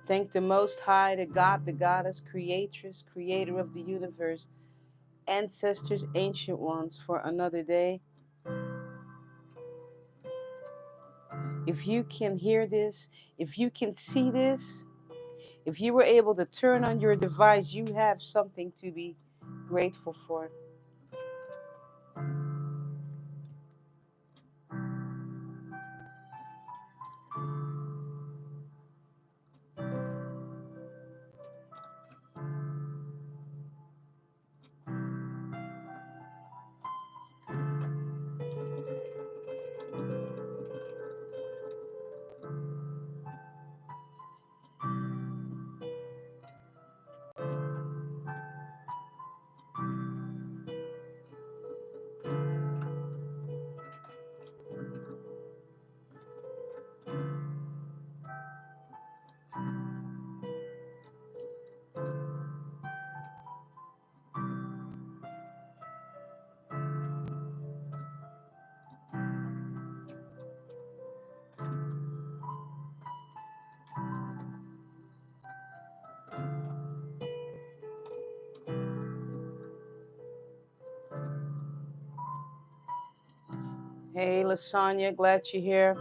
Thank the Most High, the God, the Goddess, Creatress, Creator of the universe, ancestors, ancient ones, for another day. If you can hear this, if you can see this, if you were able to turn on your device, you have something to be grateful for. Hey, Lasagna, glad you're here.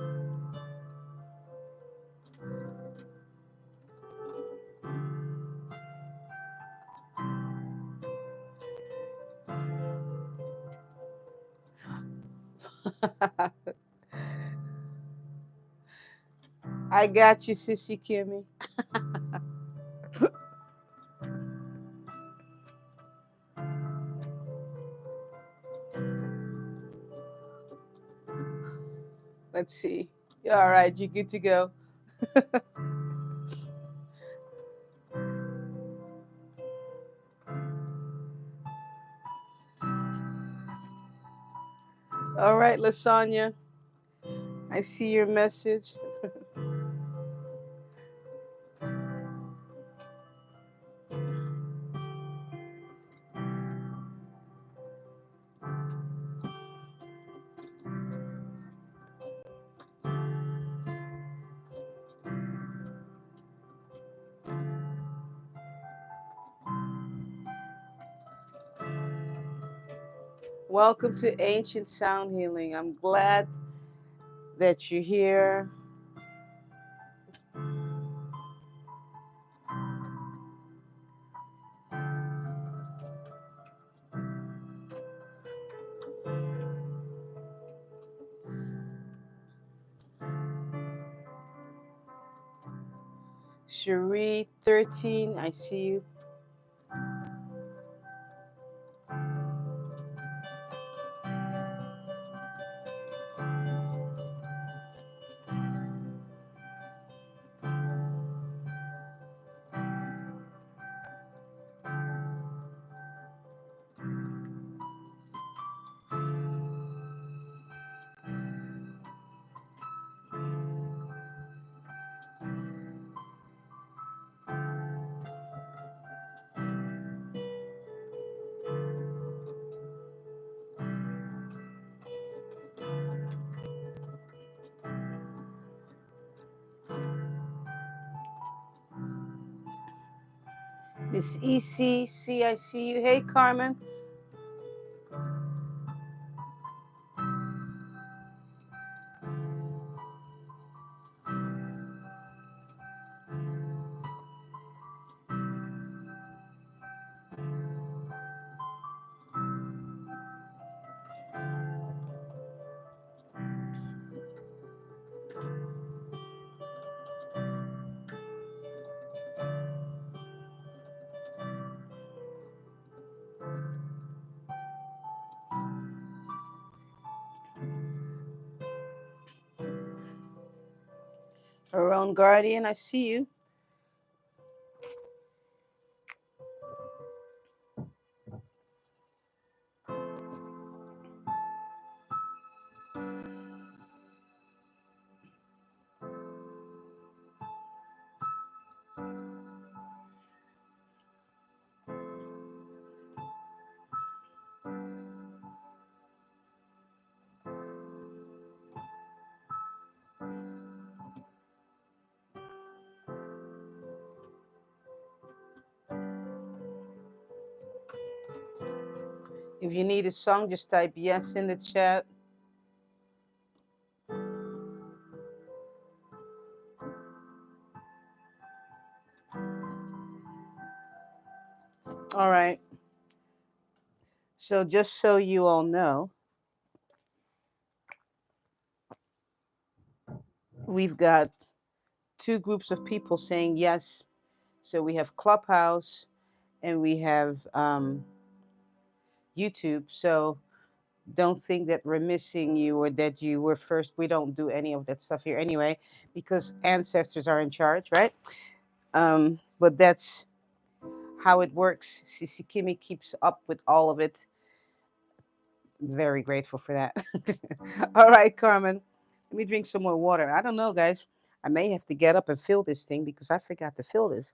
I got you, Sissy Kimmy. Let's see. You're all right. You're good to go. All right, Lasagna. I see your message. Welcome to Ancient Sound Healing. I'm glad that you're here. Cherie 13, I see you. Miss EC, I see you. Hey, Carmen. Our own guardian, I see you. If you need a song, just type yes in the chat. All right. So just so you all know, we've got two groups of people saying yes. So we have Clubhouse and we have YouTube. So don't think that we're missing you or that you were first. We don't do any of that stuff here anyway, because ancestors are in charge, right? But that's how it works. Sisi Kimi keeps up with all of it. Very grateful for that. All right, Carmen. Let me drink some more water. I don't know, guys. I may have to get up and fill this thing because I forgot to fill this.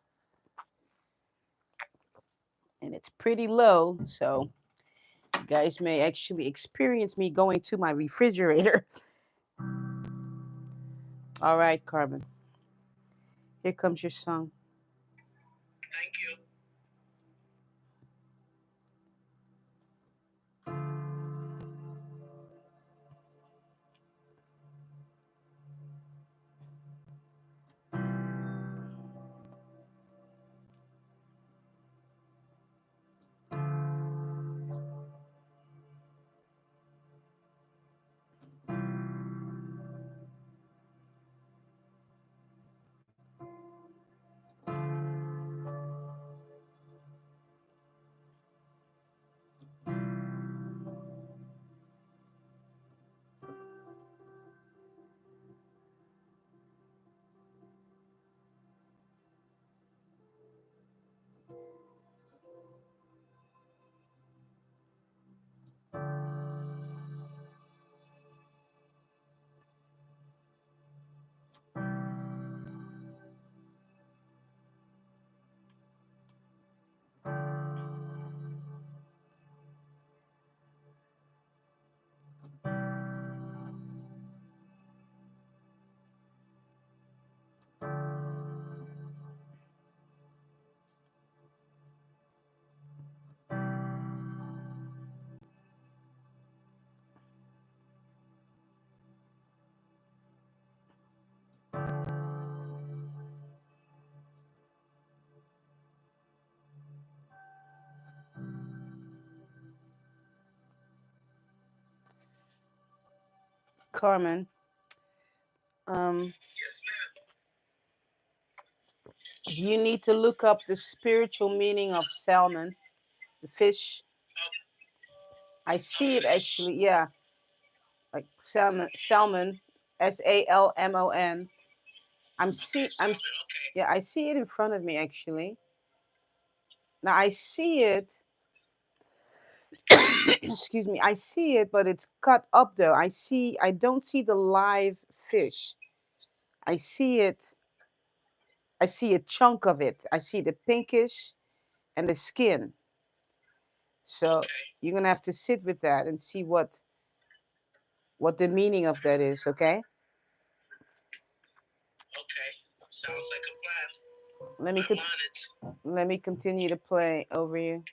And it's pretty low. So you guys may actually experience me going to my refrigerator. All right, Carmen. Here comes your song. Thank you. Carmen, Yes, ma'am. you need to look up the spiritual meaning of salmon, the fish. I A see it fish. actually, yeah, like salmon, salmon, Salmon. Okay, salmon. Okay. Yeah, I see it in front of me actually. Now I see it. Excuse me, I see it, but it's cut up though. I don't see the live fish. I see it. I see a chunk of it. I see the pinkish and the skin. So Okay. you're gonna have to sit with that and see what the meaning of that is. Okay. Okay. Sounds like a plan. Let me I'm cont- on it. let me continue to play over you.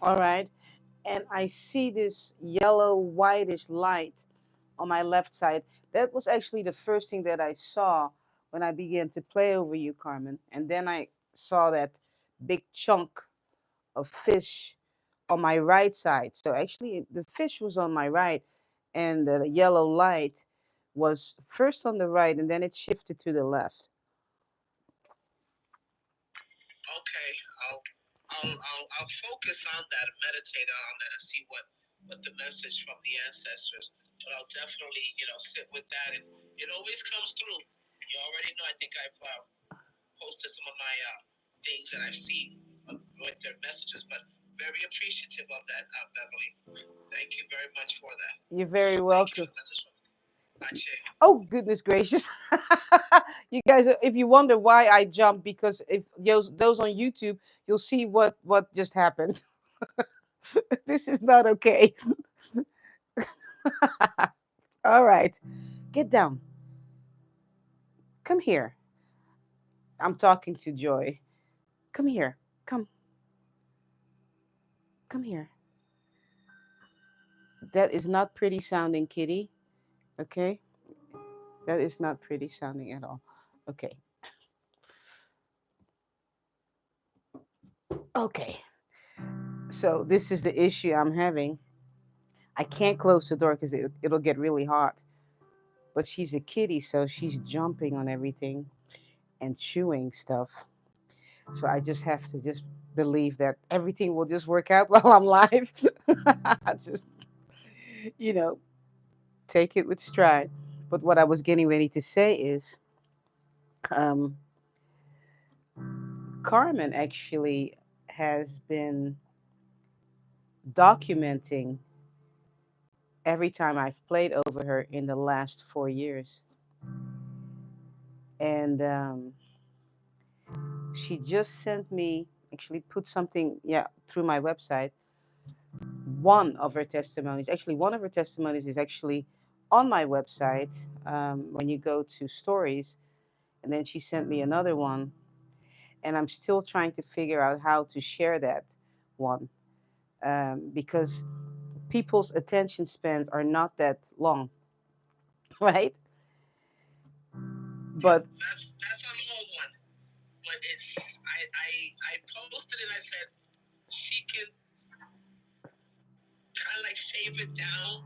All right. And I see this yellow whitish light on my left side. That was actually the first thing that I saw when I began to play over you, Carmen. And then I saw that big chunk of fish on my right side. So actually, the fish was on my right, and the yellow light was first on the right, and then it shifted to the left. Okay, I'll I'll focus on that and meditate on that and see what the message from the ancestors. But I'll definitely sit with that, and it always comes through. You already know. I think I've posted some of my things that I've seen with their messages, but very appreciative of that, Beverly. Thank you very much for that. You're very Thank you for welcome. the message. Ache. Oh goodness gracious! You guys, if you wonder why I jumped, because if those on YouTube, you'll see what just happened. This is not okay. All right, get down. Come here. I'm talking to Joy. Come here. Come. Come here. That is not pretty sounding, kitty. Okay? That is not pretty sounding at all. Okay. Okay. So this is the issue I'm having. I can't close the door because it'll get really hot. But she's a kitty, so she's jumping on everything and chewing stuff. So I just have to just believe that everything will just work out while I'm live. I just, you know, take it with stride. But what I was getting ready to say is, um, Carmen actually has been documenting every time I've played over her in the last 4 years. And she just sent me, actually put something, yeah, through my website. One of her testimonies, actually, one of her testimonies is actually on my website when you go to stories. And then she sent me another one. And I'm still trying to figure out how to share that one because people's attention spans are not that long, right? Yeah, But that's a long one, but I posted it. I said she can kind of like shave it down,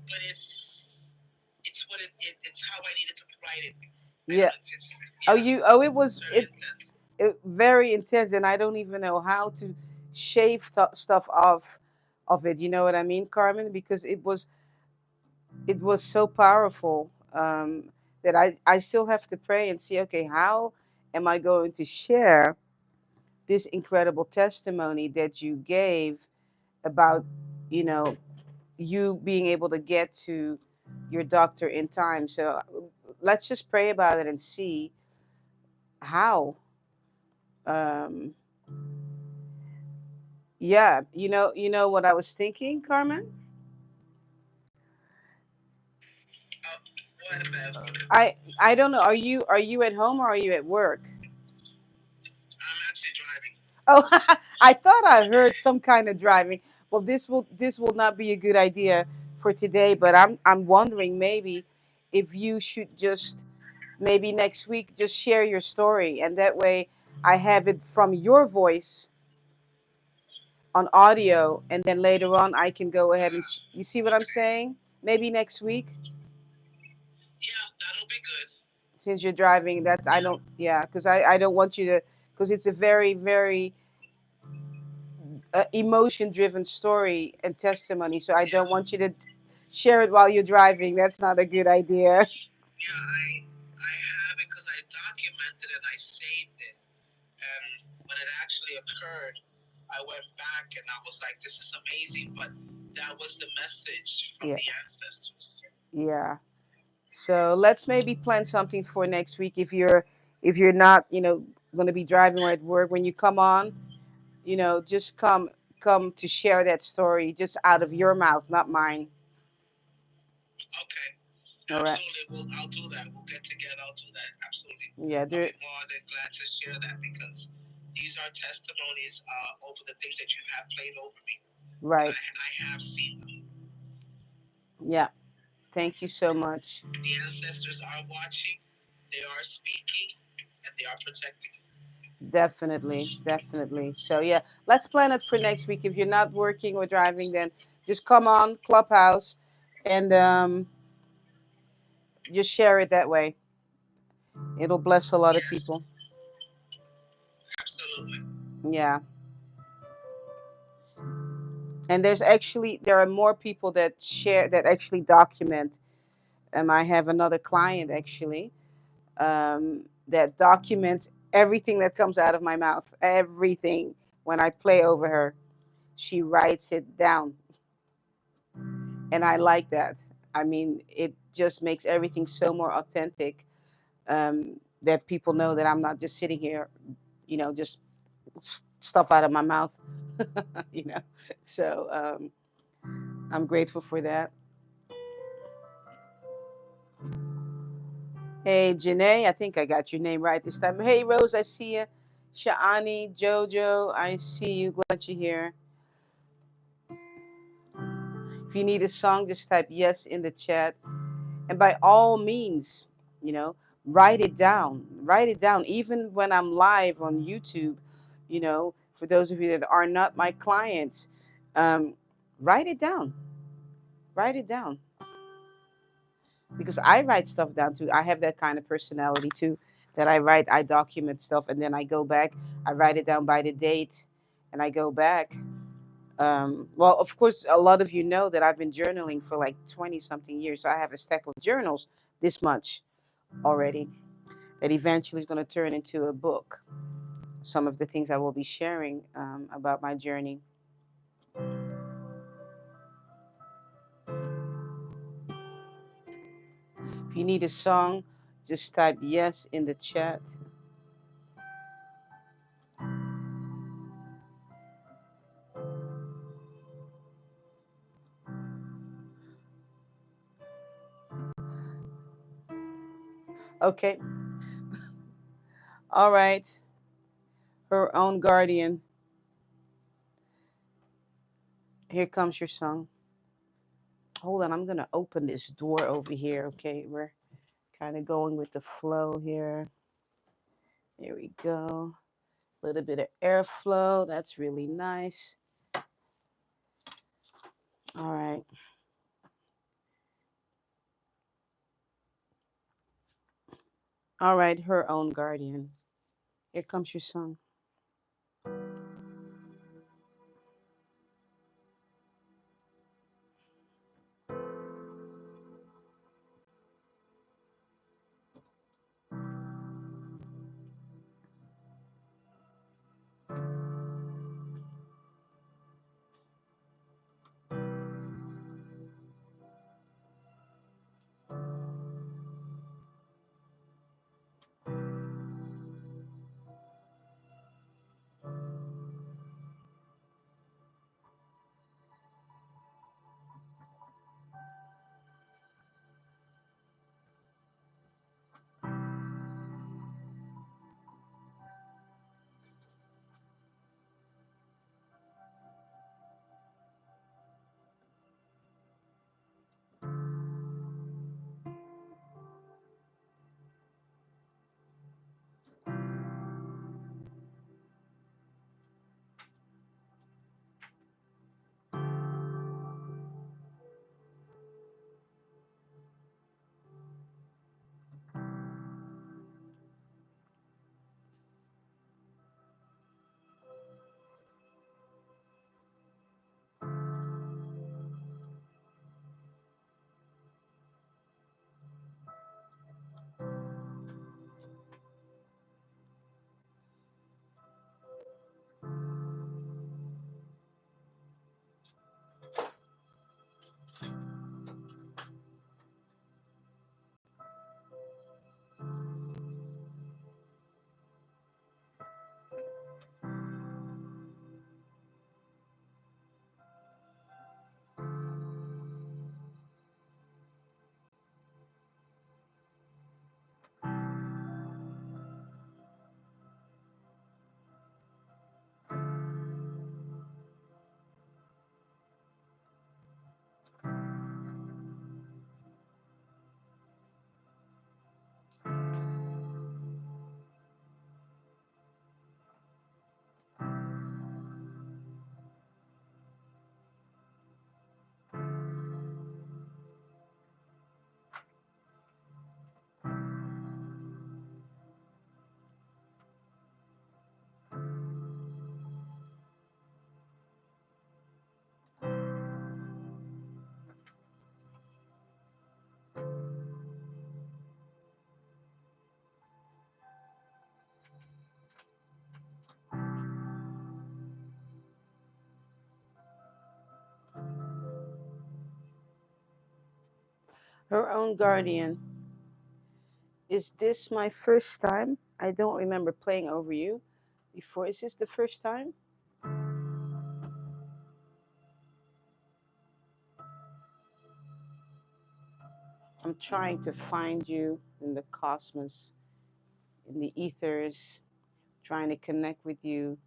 but it's what it's how I needed to write it. I yeah, don't. It's oh, yeah, it it's was very intense. very intense, and I don't even know how to shave stuff of it. You know what I mean, Carmen? Because it was so powerful that I still have to pray and see. Okay, how am I going to share this incredible testimony that you gave about you know you being able to get to your doctor in time? So let's just pray about it and see how. Um, yeah, you know what I was thinking, Carmen. Uh, what about? I don't know. Are you at home or are you at work? I'm actually driving. Oh, I thought I heard some kind of driving. Well, this will not be a good idea for today. But I'm wondering maybe if you should just maybe next week just share your story, and that way I have it from your voice on audio, and then later on I can go ahead and you see what I'm Okay. saying? Maybe next week, Yeah, that'll be good. since you're driving. That I Yeah, don't, yeah, because I don't want you to, because it's a very very emotion driven story and testimony. So I yeah, don't want you to share it while you're driving. That's not a good idea. yeah. I have it because I documented it. I saved it, and when it actually occurred, I went back and I was like, "This is amazing." But that was the message from Yeah, the ancestors. yeah. So let's maybe plan something for next week. If you're not going to be driving or at work, when you come on, just come to share that story just out of your mouth, not mine. Okay, All right. absolutely. I'll do that. We'll get together. I'll do that. Absolutely. Yeah. I'll There. be more than glad to share that because these are testimonies over the things that you have played over me, Right. and I have seen them. Yeah. Thank you so much. The ancestors are watching, they are speaking, and they are protecting. Definitely, definitely. So yeah, let's plan it for next week. If you're not working or driving, then just come on Clubhouse and just share it that way. It'll bless a lot of people. Yes, absolutely. Yeah. And there are more people that share that actually document. I have another client actually that documents everything that comes out of my mouth, everything. When I play over her, she writes it down, and I like that. I mean, it just makes everything so more authentic. That people know that I'm not just sitting here, just stuff out of my mouth, you know. So I'm grateful for that. Hey, Janae, I think I got your name right this time. Hey, Rose, I see you. Sha'ani, Jojo, I see you. Glad you're here. If you need a song, just type yes in the chat. And by all means, you know, write it down. Write it down. Even when I'm live on YouTube, for those of you that are not my clients, um, write it down. Write it down. Because I write stuff down too. I have that kind of personality too, that I document stuff, and then I go back, I write it down by the date, and I go back. Well, of course, a lot of you know that I've been journaling for like 20 something years. So I have a stack of journals this much already that eventually is going to turn into a book. Some of the things I will be sharing about my journey. If you need a song, just type yes in the chat. Okay. All right. Her own guardian. Here comes your song. Hold on. I'm going to open this door over here. Okay. We're kind of going with the flow here. There we go. A little bit of airflow. That's really nice. All right. All right. Her own guardian. Here comes your song. Her own guardian. Is this my first time? I don't remember playing over you before. Is this the first time? I'm trying to find you in the cosmos, in the ethers, trying to connect with you.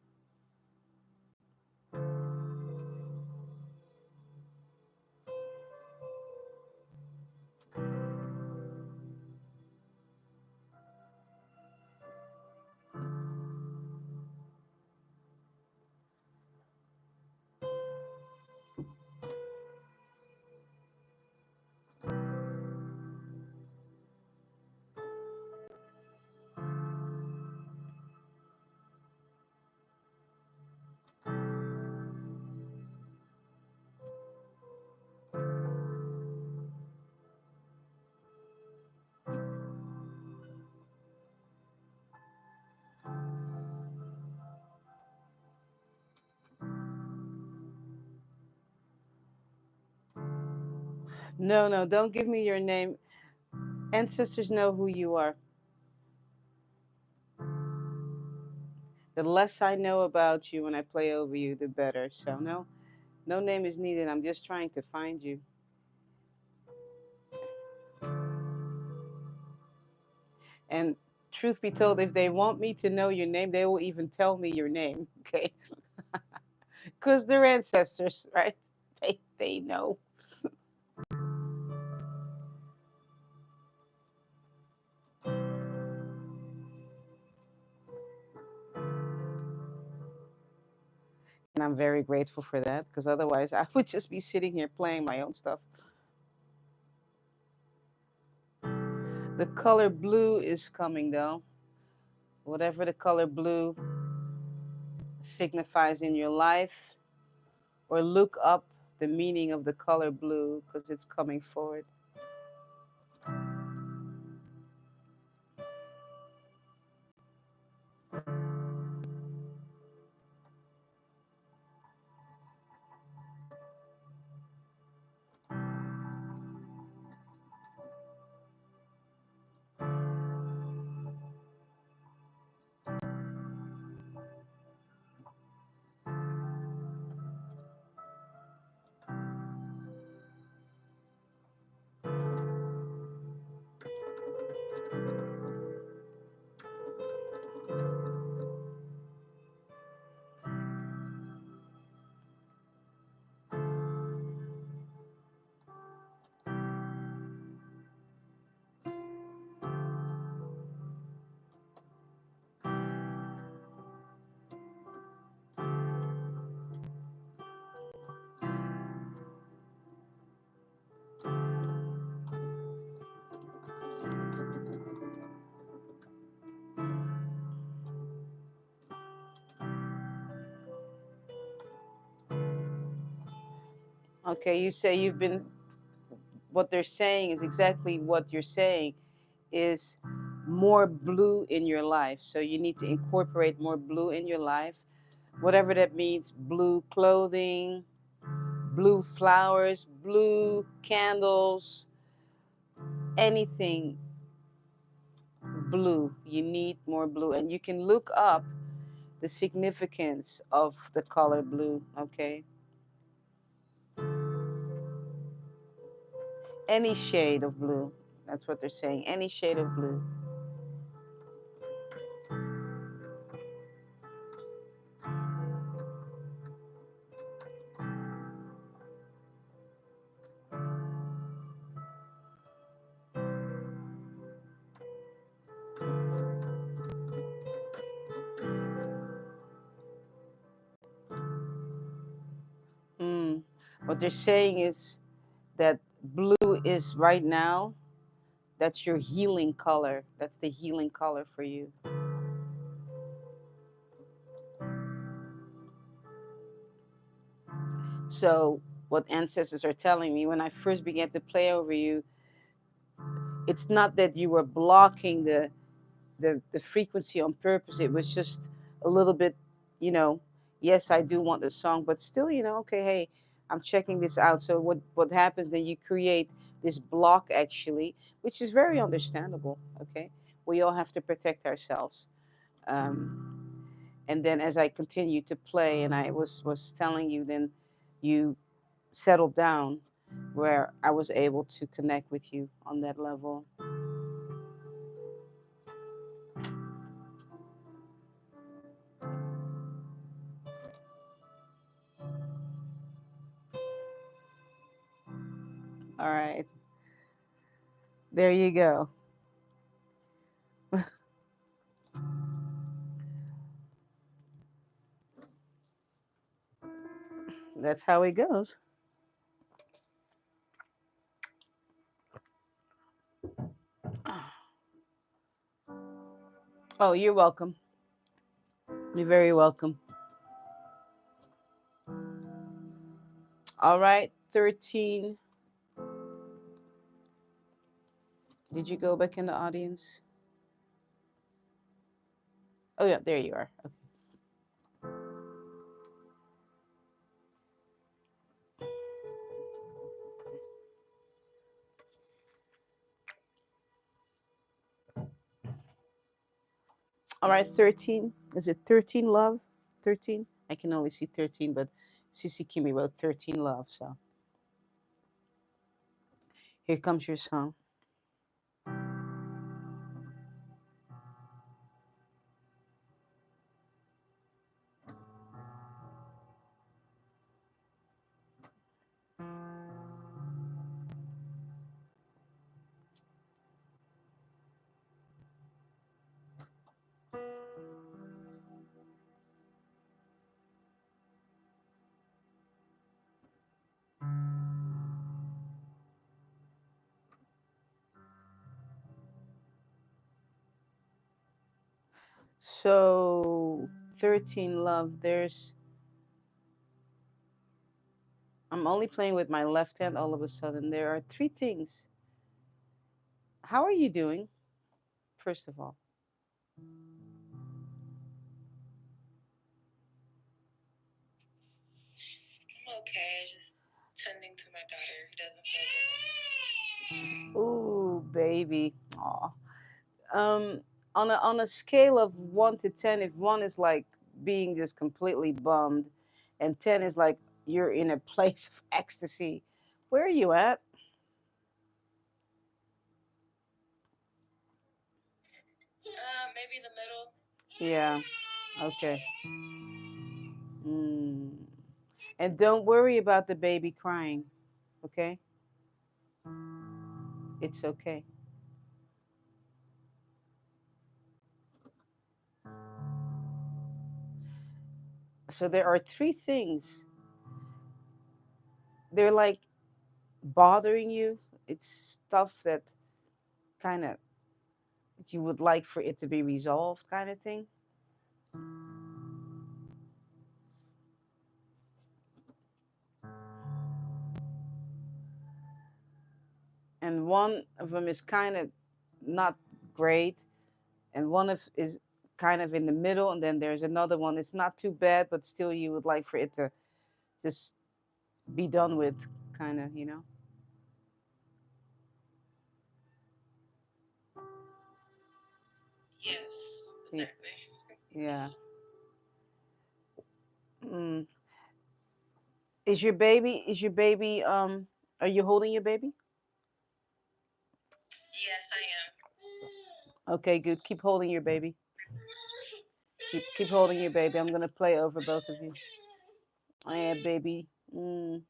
No, no, don't give me your name. Ancestors know who you are. The less I know about you when I play over you, the better. So, no, no name is needed. I'm just trying to find you. And truth be told, if they want me to know your name, they will even tell me your name, okay? Because they're ancestors, right? They know. And I'm very grateful for that because otherwise I would just be sitting here playing my own stuff. The color blue is coming though. Whatever the color blue signifies in your life, or look up the meaning of the color blue because it's coming forward. Okay, you say you've been, what they're saying is exactly what you're saying is more blue in your life. So you need to incorporate more blue in your life, whatever that means. Blue clothing, blue flowers, blue candles, anything blue. You need more blue. And you can look up the significance of the color blue, okay? Any shade of blue. That's what they're saying. Any shade of blue. Mm. What they're saying is that blue is right now, that's your healing color. That's the healing color for you. So, what ancestors are telling me when I first began to play over you, it's not that you were blocking the frequency on purpose. It was just a little bit, you know, yes, I do want the song, but still, okay, hey, I'm checking this out. So what happens then, you create this block actually, which is very understandable. Okay, we all have to protect ourselves. And then as I continued to play, and I was telling you, then you settled down, where I was able to connect with you on that level. All right, there you go. That's how it goes. Oh, you're welcome. You're very welcome. All right, 13. Did you go back in the audience? Oh, yeah, there you are. Okay. All right, 13. Is it 13 love? 13? I can only see 13, but Sissy Kimi wrote 13 love. So here comes your song. So 13 love, I'm only playing with my left hand all of a sudden. There are three things. How are you doing, first of all? I'm okay. Just tending to my daughter who doesn't feel good. Ooh, baby. Aw. Um, on a scale of 1 to 10, if one is like being just completely bummed, and 10 is like you're in a place of ecstasy, where are you at? Maybe the middle. Yeah. Okay. Mm. And don't worry about the baby crying. Okay. It's okay. So there are three things. They're like bothering you. It's stuff that kind of you would like for it to be resolved, kind of thing. And one of them is kind of not great, and one of is kind of in the middle, and then there's another one. It's not too bad, but still you would like for it to just be done with, kind of, you know. Yes, Y- exactly. Yeah. Mm. Is your baby are you holding your baby? Yes, I am. Okay, good. Keep holding your baby. Keep holding your baby. I'm gonna play over both of you. Yeah, baby. Mm.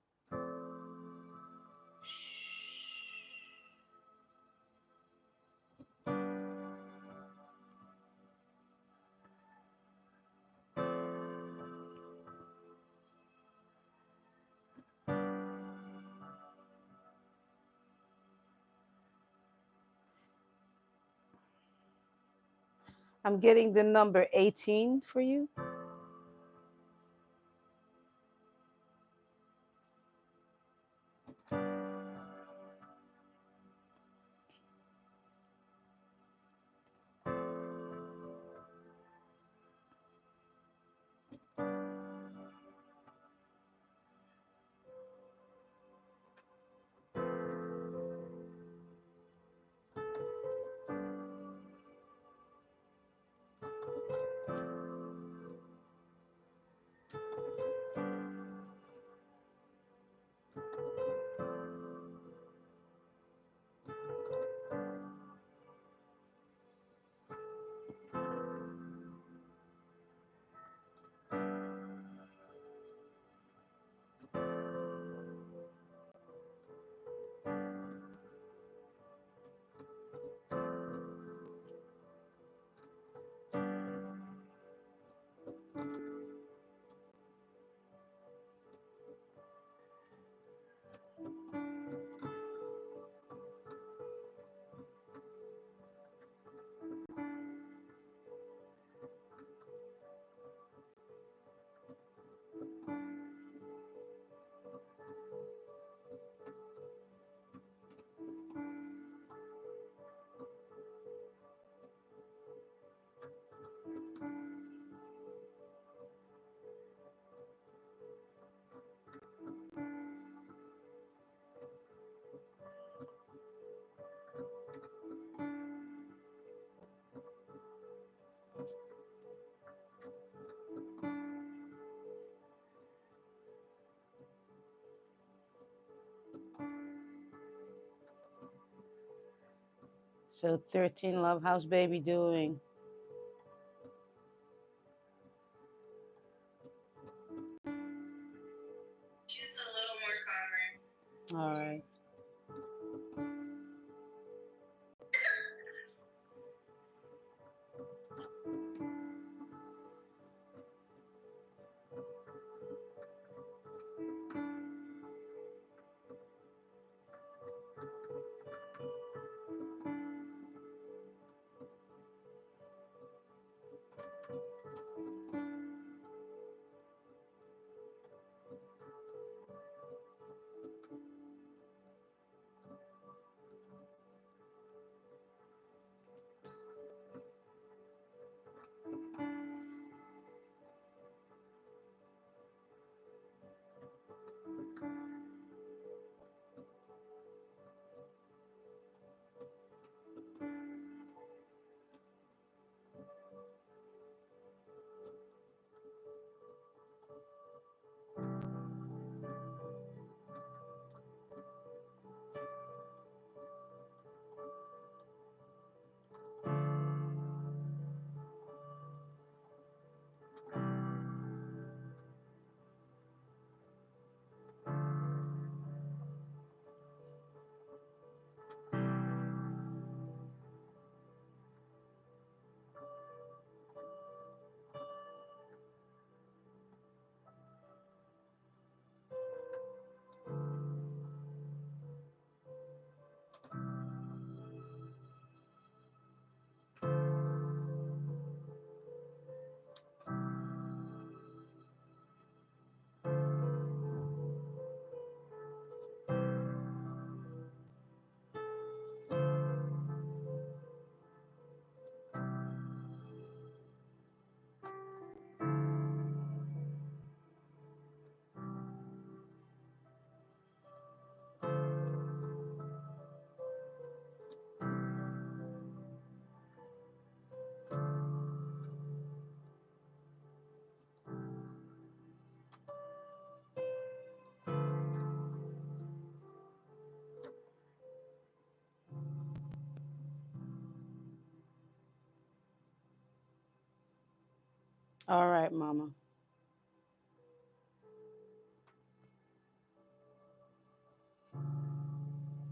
I'm getting the number 18 for you. So 13 love, how's baby doing? She's a little more calmer. All right. All right, mama.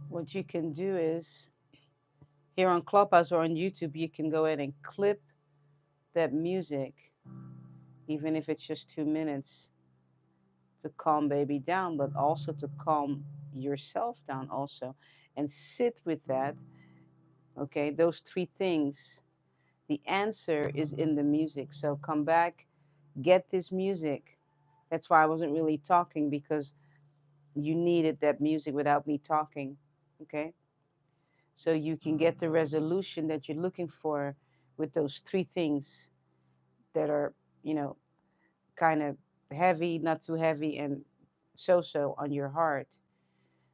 What you can do is here on Clubhouse or on YouTube, you can go ahead and clip that music, even if it's just 2 minutes, to calm baby down, but also to calm yourself down also, and sit with that. Okay, those three things. The answer is in the music. So come back, get this music. That's why I wasn't really talking, because you needed that music without me talking. Okay, so you can get the resolution that you're looking for with those three things that are, you know, kind of heavy, not too heavy, and so so on your heart,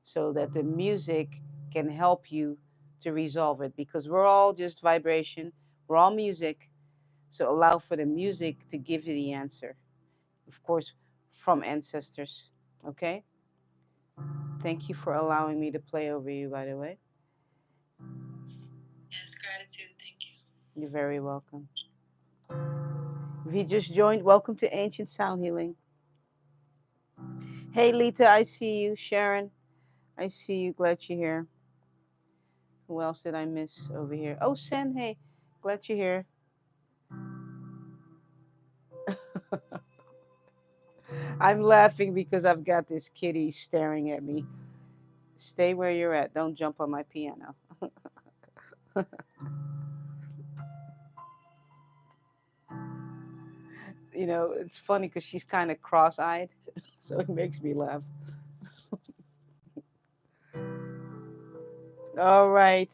so that the music can help you to resolve it, because we're all just vibration, we're all music. So allow for the music to give you the answer, of course, from ancestors. Okay, thank you for allowing me to play over you, by the way. Yes, gratitude. Thank you. You're very welcome. If you just joined, welcome to Ancient Sound Healing. Hey Lita, I see you. Sharon, I see you. Glad you're here. Who else did I miss over here? Oh, Sen, hey, glad you're here. I'm laughing because I've got this kitty staring at me. Stay where you're at. Don't jump on my piano. It's funny because she's kind of cross-eyed, so it makes me laugh. All right,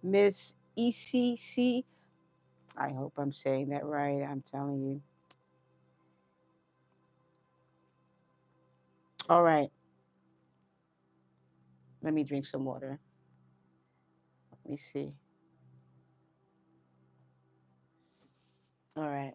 Miss ECC. I hope I'm saying that right. I'm telling you. All right, let me drink some water. Let me see. All right.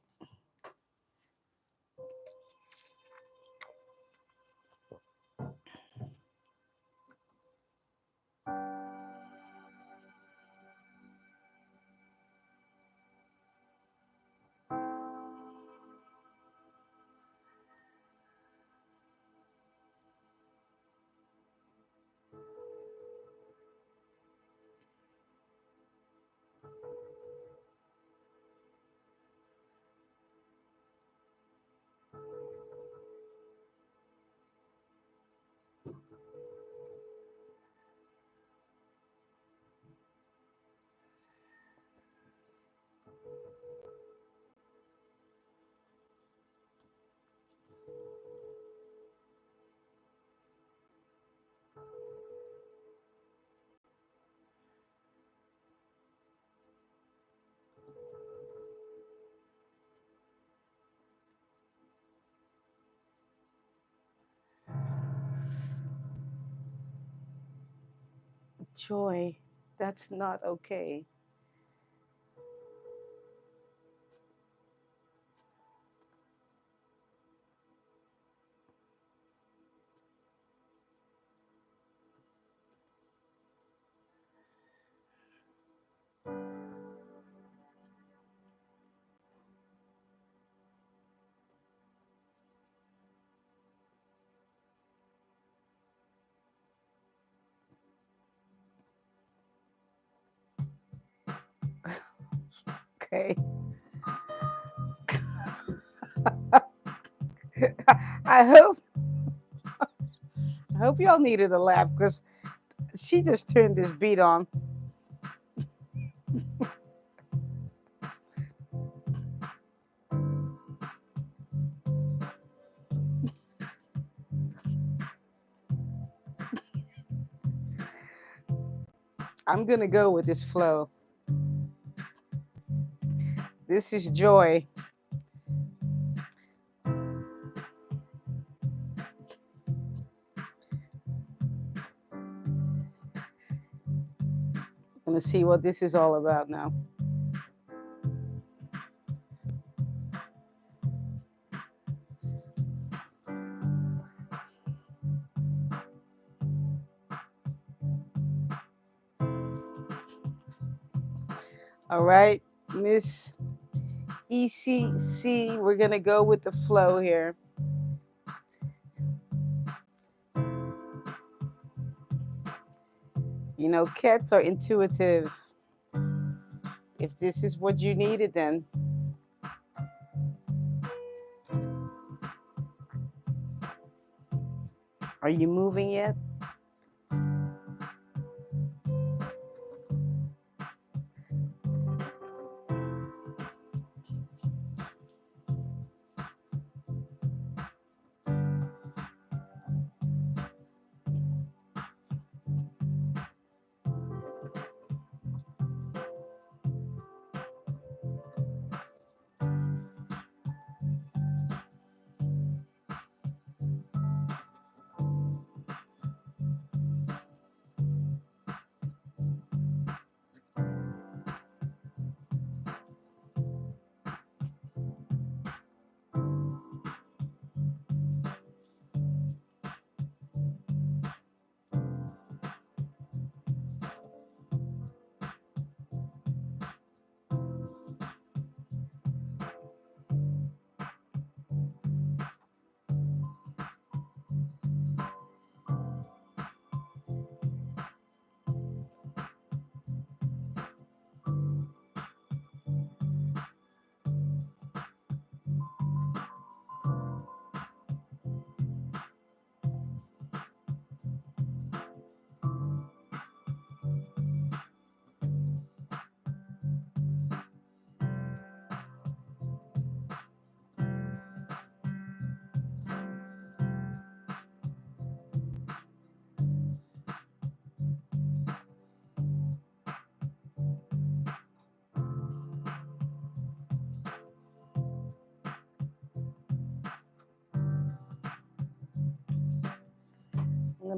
Joy, that's not okay. Okay. I hope I hope y'all needed a laugh because she just turned this beat on. I'm gonna go with this flow. This is joy. Gonna see what this is all about now. All right, Miss ECC, we're gonna go with the flow here. Cats are intuitive. If this is what you needed, then are you moving yet?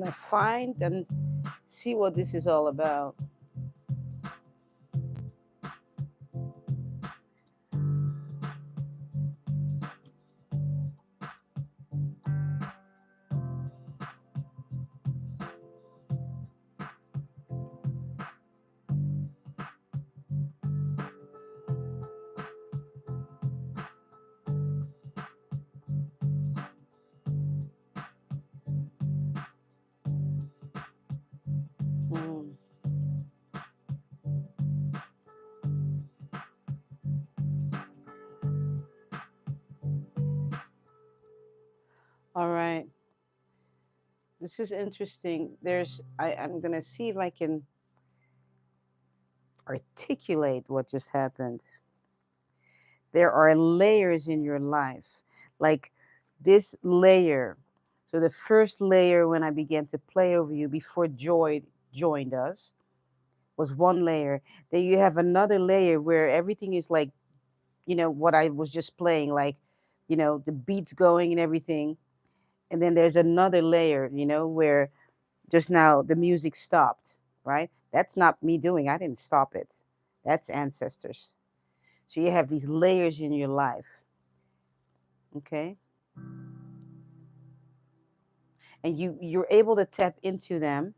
gonna find and see what this is all about. Mm. All right, this is interesting. I'm gonna see if I can articulate what just happened. There are layers in your life, like this layer. So the first layer, when I began to play over you before Joy joined us, was one layer. Then you have another layer where everything is like, what I was just playing, like, the beats going and everything. And then there's another layer, where just now the music stopped, right? That's not me doing. I didn't stop it. That's ancestors. So you have these layers in your life, okay? And you're able to tap into them,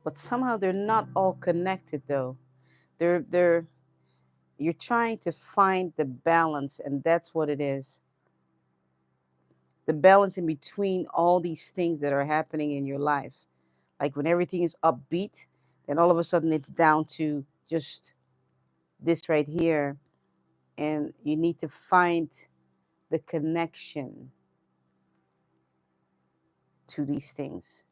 but somehow they're not all connected though. They're you're trying to find the balance, and that's what it is. The balance in between all these things that are happening in your life. Like when everything is upbeat, then all of a sudden it's down to just this right here, and you need to find the connection to these things.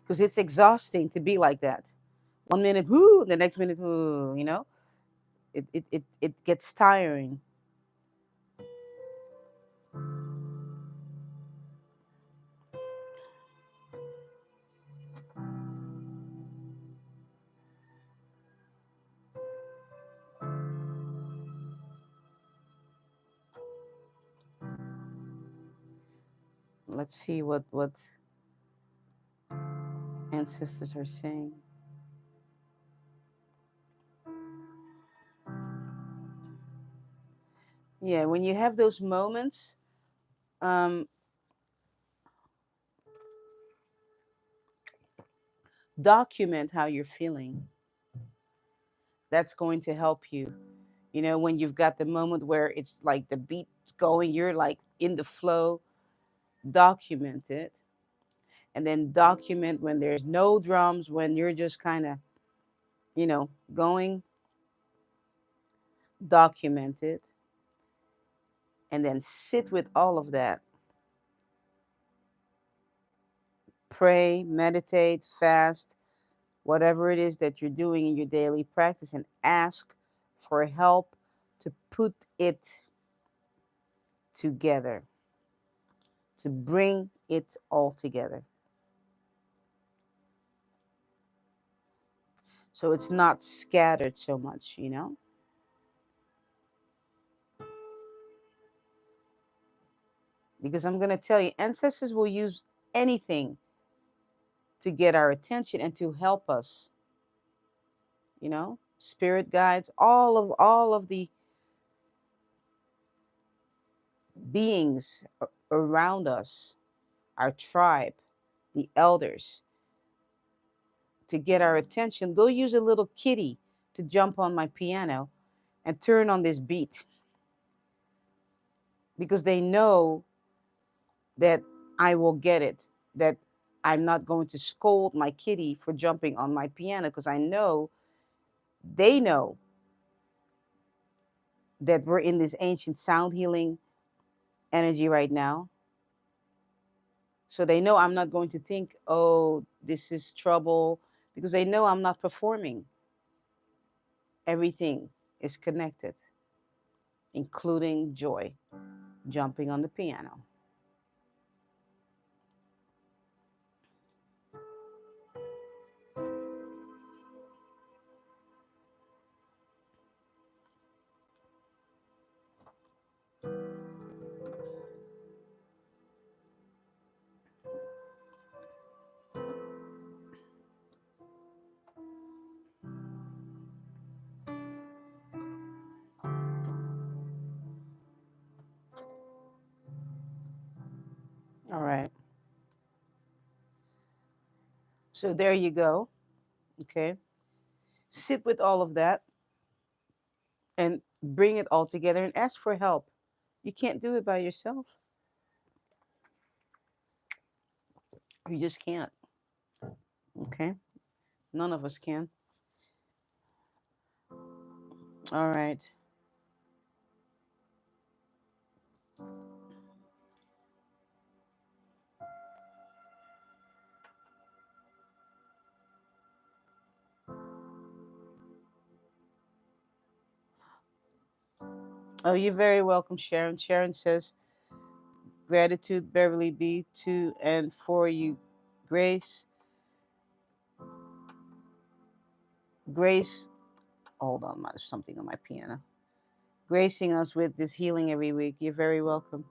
Because it's exhausting to be like that. 1 minute, whoo, the next minute, whoo, it gets tiring. Let's see what ancestors are saying. Yeah, when you have those moments, um, document how you're feeling. That's going to help you. When you've got the moment where it's like the beat's going, you're like in the flow, document it. And then document when there's no drums, when you're just kind of, going, document it. And then sit with all of that. Pray, meditate, fast, whatever it is that you're doing in your daily practice, and ask for help to put it together, to bring it all together. So it's not scattered so much. Because I'm going to tell you, ancestors will use anything to get our attention and to help us. Spirit guides, all of the beings around us, our tribe, the elders, to get our attention. They'll use a little kitty to jump on my piano and turn on this beat, because they know that I will get it, that I'm not going to scold my kitty for jumping on my piano, because I know they know that we're in this ancient sound healing energy right now. So they know I'm not going to think, oh, this is trouble, because they know I'm not performing. Everything is connected. including joy, jumping on the piano. All right. So there you go. Okay. Sit with all of that and bring it all together and ask for help. You can't do it by yourself. You just can't. Okay. None of us can. All right. Oh, you're very welcome, Sharon. Sharon says, gratitude, Beverly B, to and for you, Grace. Grace, hold on, there's something on my piano. Gracing us with this healing every week. You're very welcome.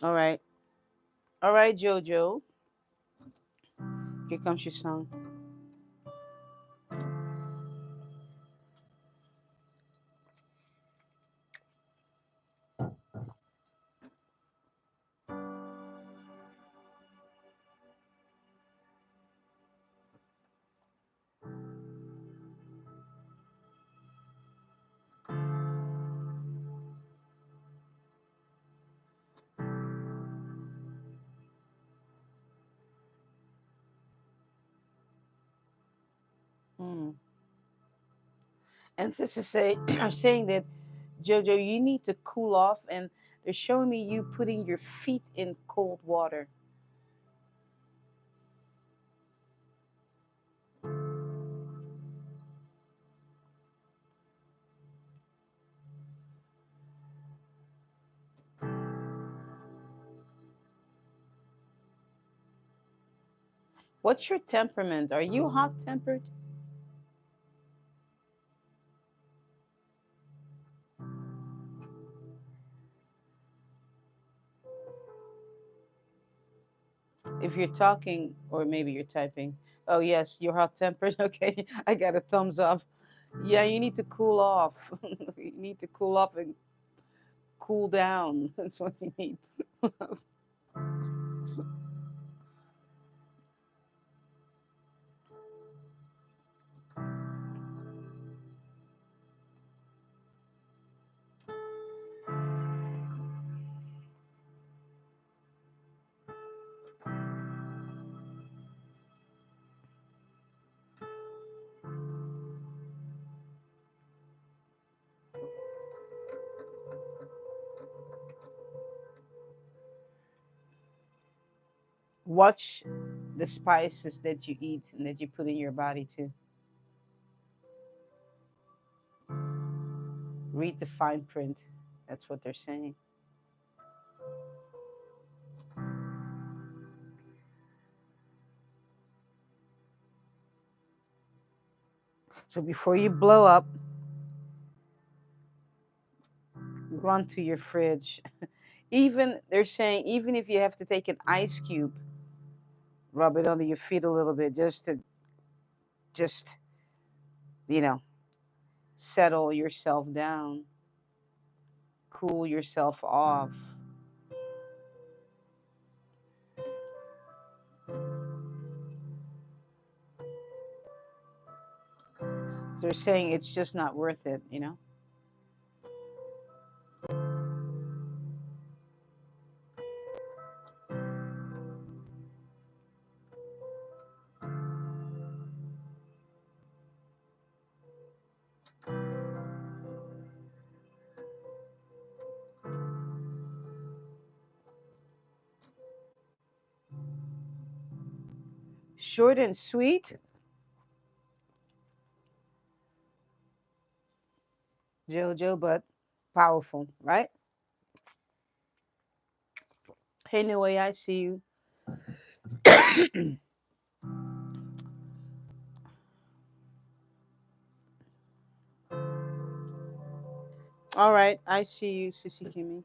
All right. All right, JoJo. Here comes your song. Hmm. Ancestors say are saying that JoJo, you need to cool off, and they're showing me you putting your feet in cold water. What's your temperament? Are you hot tempered? If you're talking, or maybe you're typing. Oh yes, you're hot tempered. Okay, I got a thumbs up. Yeah, you need to cool off. You need to cool off and cool down. That's what you need. Watch the spices that you eat and that you put in your body too. Read the fine print. That's what they're saying. So before you blow up, run to your fridge. Even they're saying, even if you have to take an ice cube, rub it under your feet a little bit just to just, you know, settle yourself down, cool yourself off. They're saying it's just not worth it. Short and sweet, Jojo, but Powerful, right? Hey, New Way, I see you. All right, I see you, Sissy Kimmy.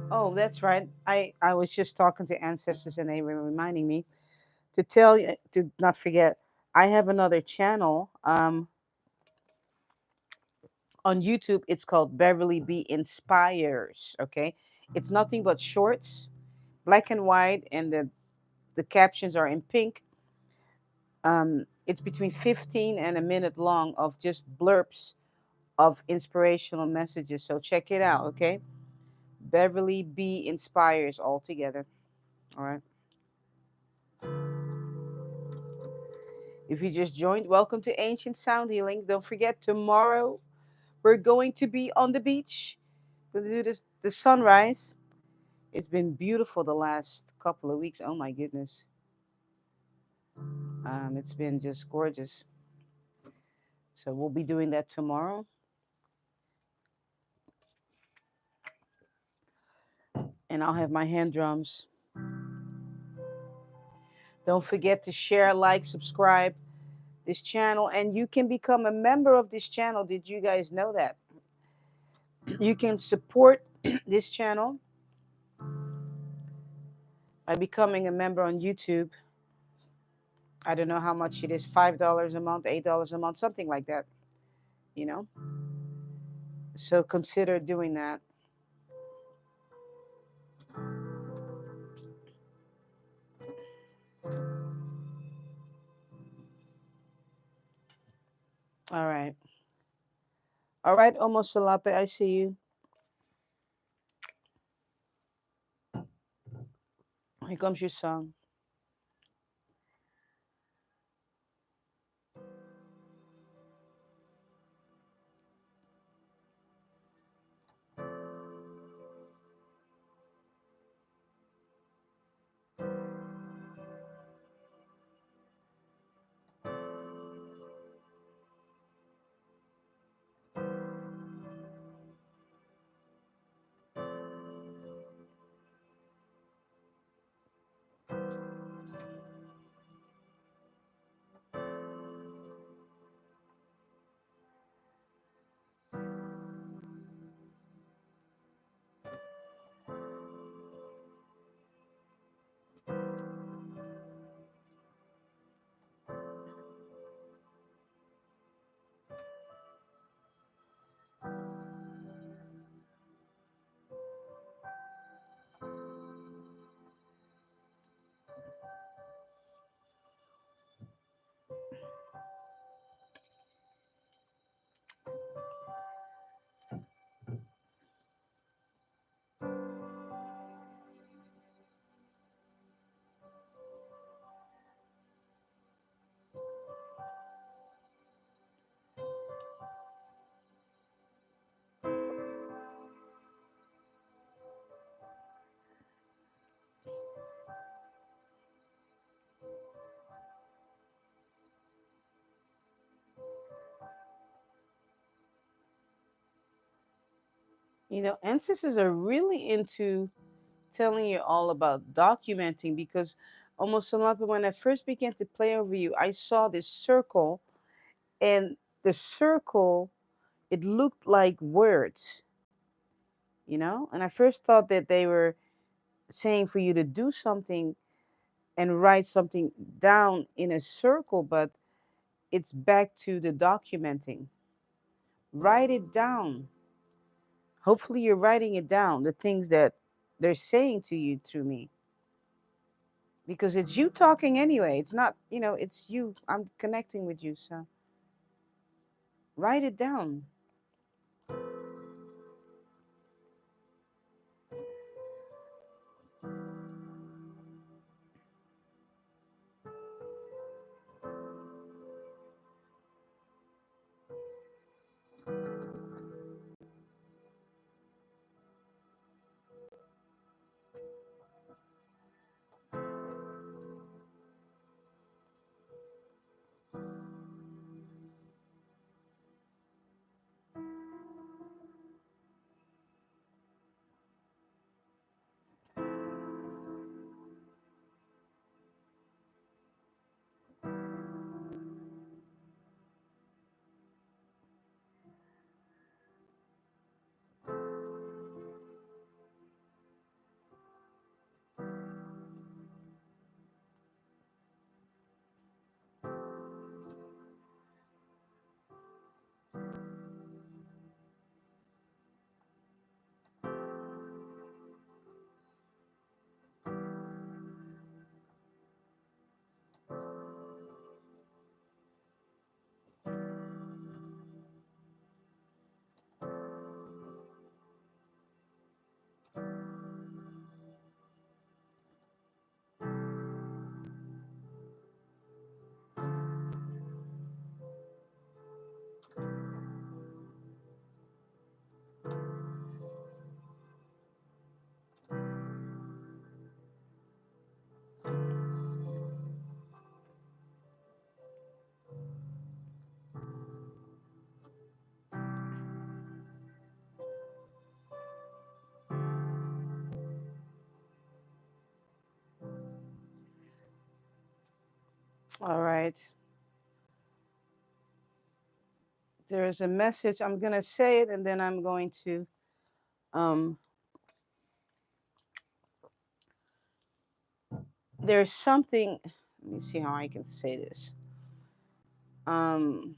Oh, that's right. I was just talking to ancestors and they were reminding me to tell you to not forget. I have another channel on YouTube. It's called BeverlyB Inspires. Okay, it's nothing but shorts, black and white, and the captions are in pink. It's between 15 and a minute long of just blurbs of inspirational messages. So check it out. Okay, Beverly B Inspires all together. All right. If you just joined, welcome to Ancient Sound Healing. Don't forget, tomorrow we're going to be on the beach. We're going to do this the sunrise. It's been beautiful the last couple of weeks. Oh my goodness. It's been just gorgeous. So we'll be doing that tomorrow. And I'll have my hand drums. Don't forget to share, like, subscribe this channel, and you can become a member of this channel. Did you guys know that? You can support this channel by becoming a member on YouTube. I don't know how much it is, $5 a month, $8 a month, something like that, you know? So consider doing that. All right. All right, Omosolape, I see you. Here comes your song. You know, ancestors are really into telling you all about documenting because almost a lot, when I first began to play over you, I saw this circle, and the circle, it looked like words, you know? And I first thought that they were saying for you to do something and write something down in a circle, but it's back to the documenting. Write it down. Hopefully, you're writing it down, the things that they're saying to you through me. Because it's you talking anyway. It's not, it's you. I'm connecting with you. So write it down. All right. There's a message. I'm gonna say it, and then I'm going to. Um, there's something. Let me see how I can say this. Um,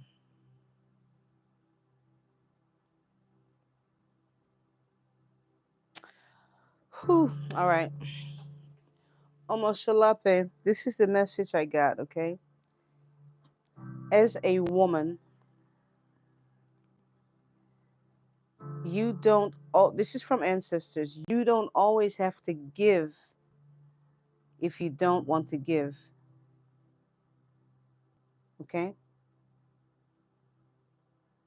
whew, all right. Omoshalape. This is the message I got. Okay. As a woman, you don't. Oh, this is from ancestors. You don't always have to give if you don't want to give. Okay.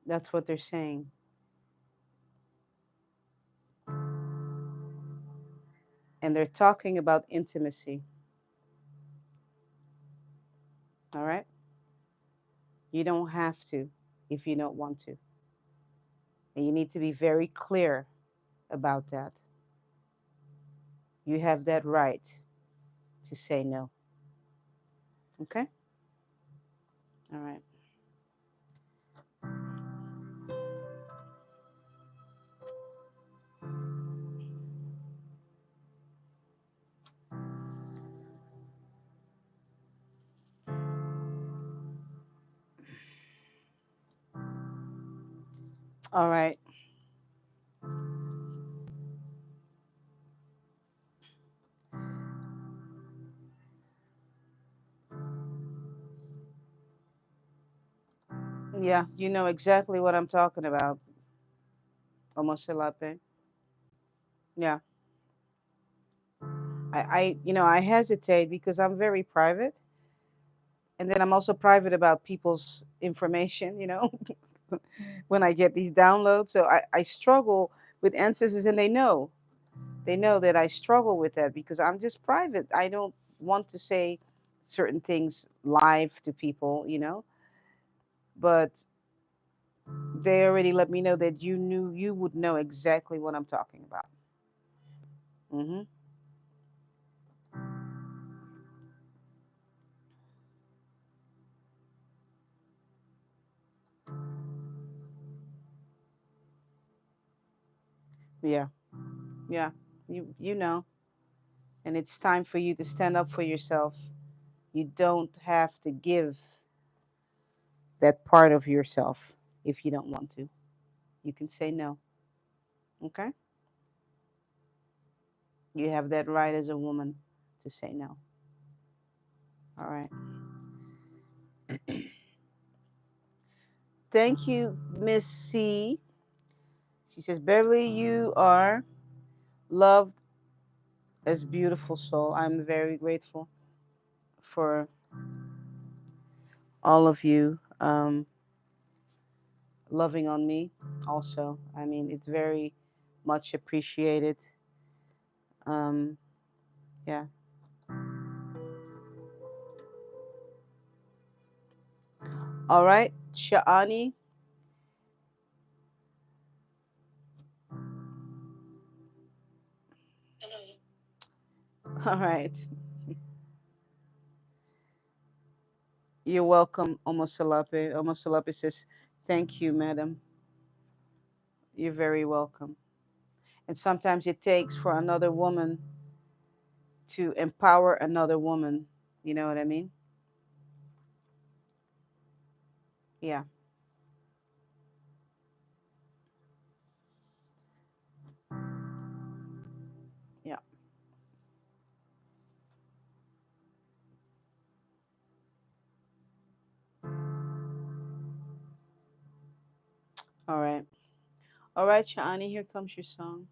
That's what they're saying, and they're talking about intimacy. All right. You don't have to if you don't want to. And you need to be very clear about that. You have that right to say no. Okay? All right. All right. Yeah, you know exactly what I'm talking about, Omoshelape. Yeah. I hesitate because I'm very private. And then I'm also private about people's information, when I get these downloads. So I struggle with ancestors, and they know. They know that I struggle with that because I'm just private. I don't want to say certain things live to people. But they already let me know that you would know exactly what I'm talking about. Hmm. Yeah, yeah, you know, and it's time for you to stand up for yourself. You don't have to give that part of yourself if you don't want to. You can say no. Okay, you have that right as a woman to say no. All right. Thank you, Miss C. She says, Beverly, you are loved as beautiful soul. I'm very grateful for all of you loving on me also. I mean, it's very much appreciated. Um, yeah. All right, Sha'ani. All right. You're welcome, Omosalape. Omosalape says, thank you, madam. You're very welcome. And sometimes it takes for another woman to empower another woman. You know what I mean? Yeah. Yeah. All right. All right, Shani, here comes your song.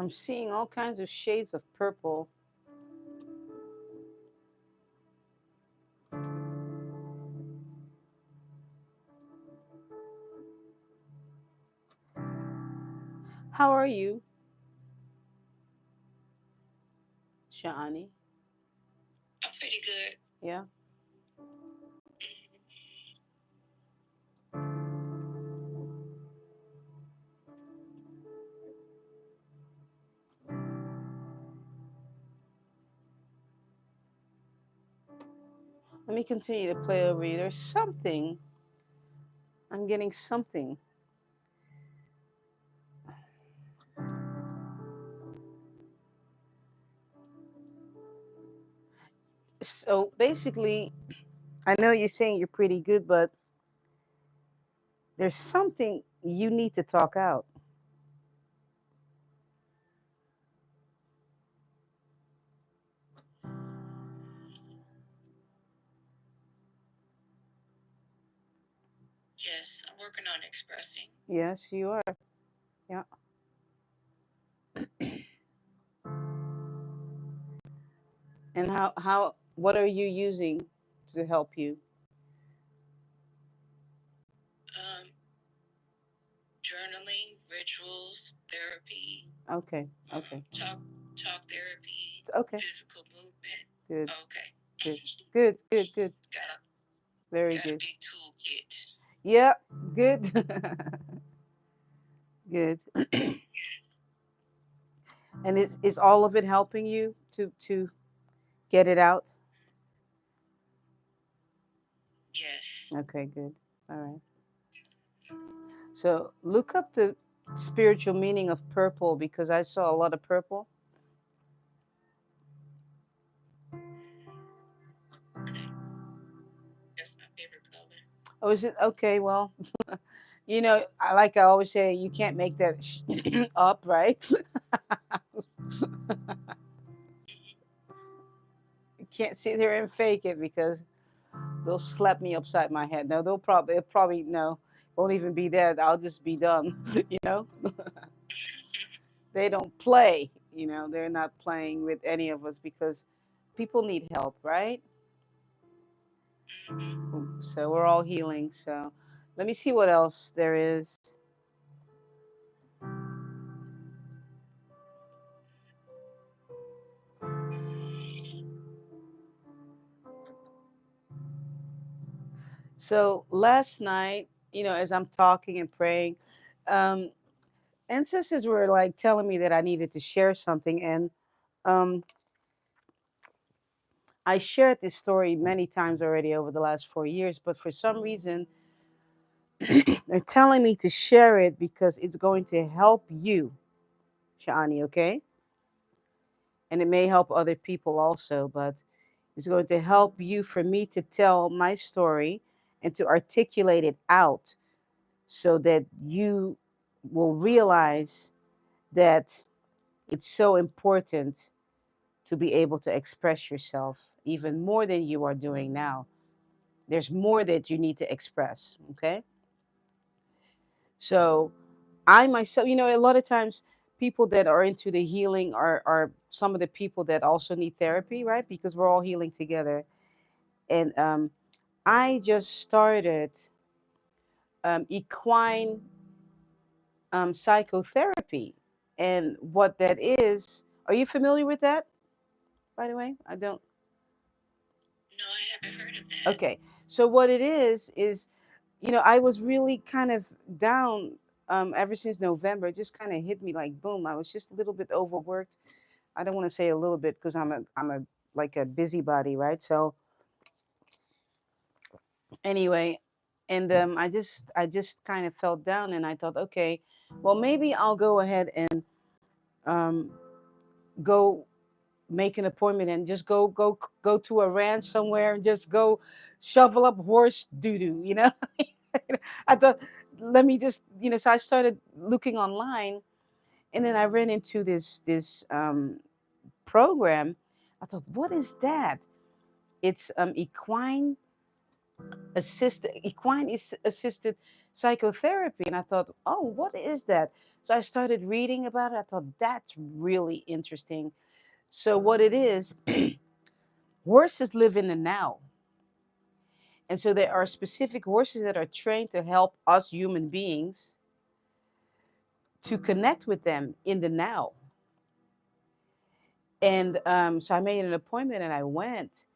I'm seeing all kinds of shades of purple. How are you, Shani? I'm pretty good. Yeah. Let me continue to play over you. There's something. I'm getting something. So basically, I know you're saying you're pretty good, but there's something you need to talk out. Yes, I'm working on expressing. Yes, you are. Yeah. And how what are you using to help you? Um, Journaling, rituals, therapy, Okay. Okay. talk therapy, Okay. physical movement. Good. Okay. Good. Good. Good. Good. Got a Very got a good. big toolkit. Yeah. Good. Good. And is all of it helping you to get it out? Yes. Okay. Good. All right. So look up the spiritual meaning of purple because I saw a lot of purple. Okay. That's my favorite color. Oh, is it okay? Well, I always say, you can't make that up, right? You can't sit there and fake it because they'll slap me upside my head. No, it'll probably no, won't even be that. I'll just be done. you know, they don't play. They're not playing with any of us because people need help, right? Hmm. So we're all healing. So let me see what else there is. So last night, as I'm talking and praying, um, ancestors were like telling me that I needed to share something, and um, I shared this story many times already over the last 4 years, but for some reason, they're telling me to share it because it's going to help you, Shani, okay? And it may help other people also, but it's going to help you for me to tell my story and to articulate it out so that you will realize that it's so important to be able to express yourself even more than you are doing now. There's more that you need to express, okay? So, I myself, a lot of times people that are into the healing are some of the people that also need therapy, right? Because we're all healing together. And I just started equine psychotherapy. And what that is, are you familiar with that, by the way? I don't. No, I haven't heard of that. Okay. So, what it is, I was really kind of down ever since November. It just kind of hit me like boom. I was just a little bit overworked. I don't want to say a little bit because I'm a like a busybody, right? So, anyway, and I just kind of felt down, and I thought, okay, well, maybe I'll go ahead and um, go make an appointment and just go to a ranch somewhere and just go shovel up horse doo doo. I thought, let me just, so I started looking online, and then I ran into this program. I thought, what is that? It's equine assisted psychotherapy. And I thought, oh, what is that? So I started reading about it. I thought that's really interesting. So what it is, horses live in the now. And so there are specific horses that are trained to help us human beings to connect with them in the now. And so I made an appointment and I went.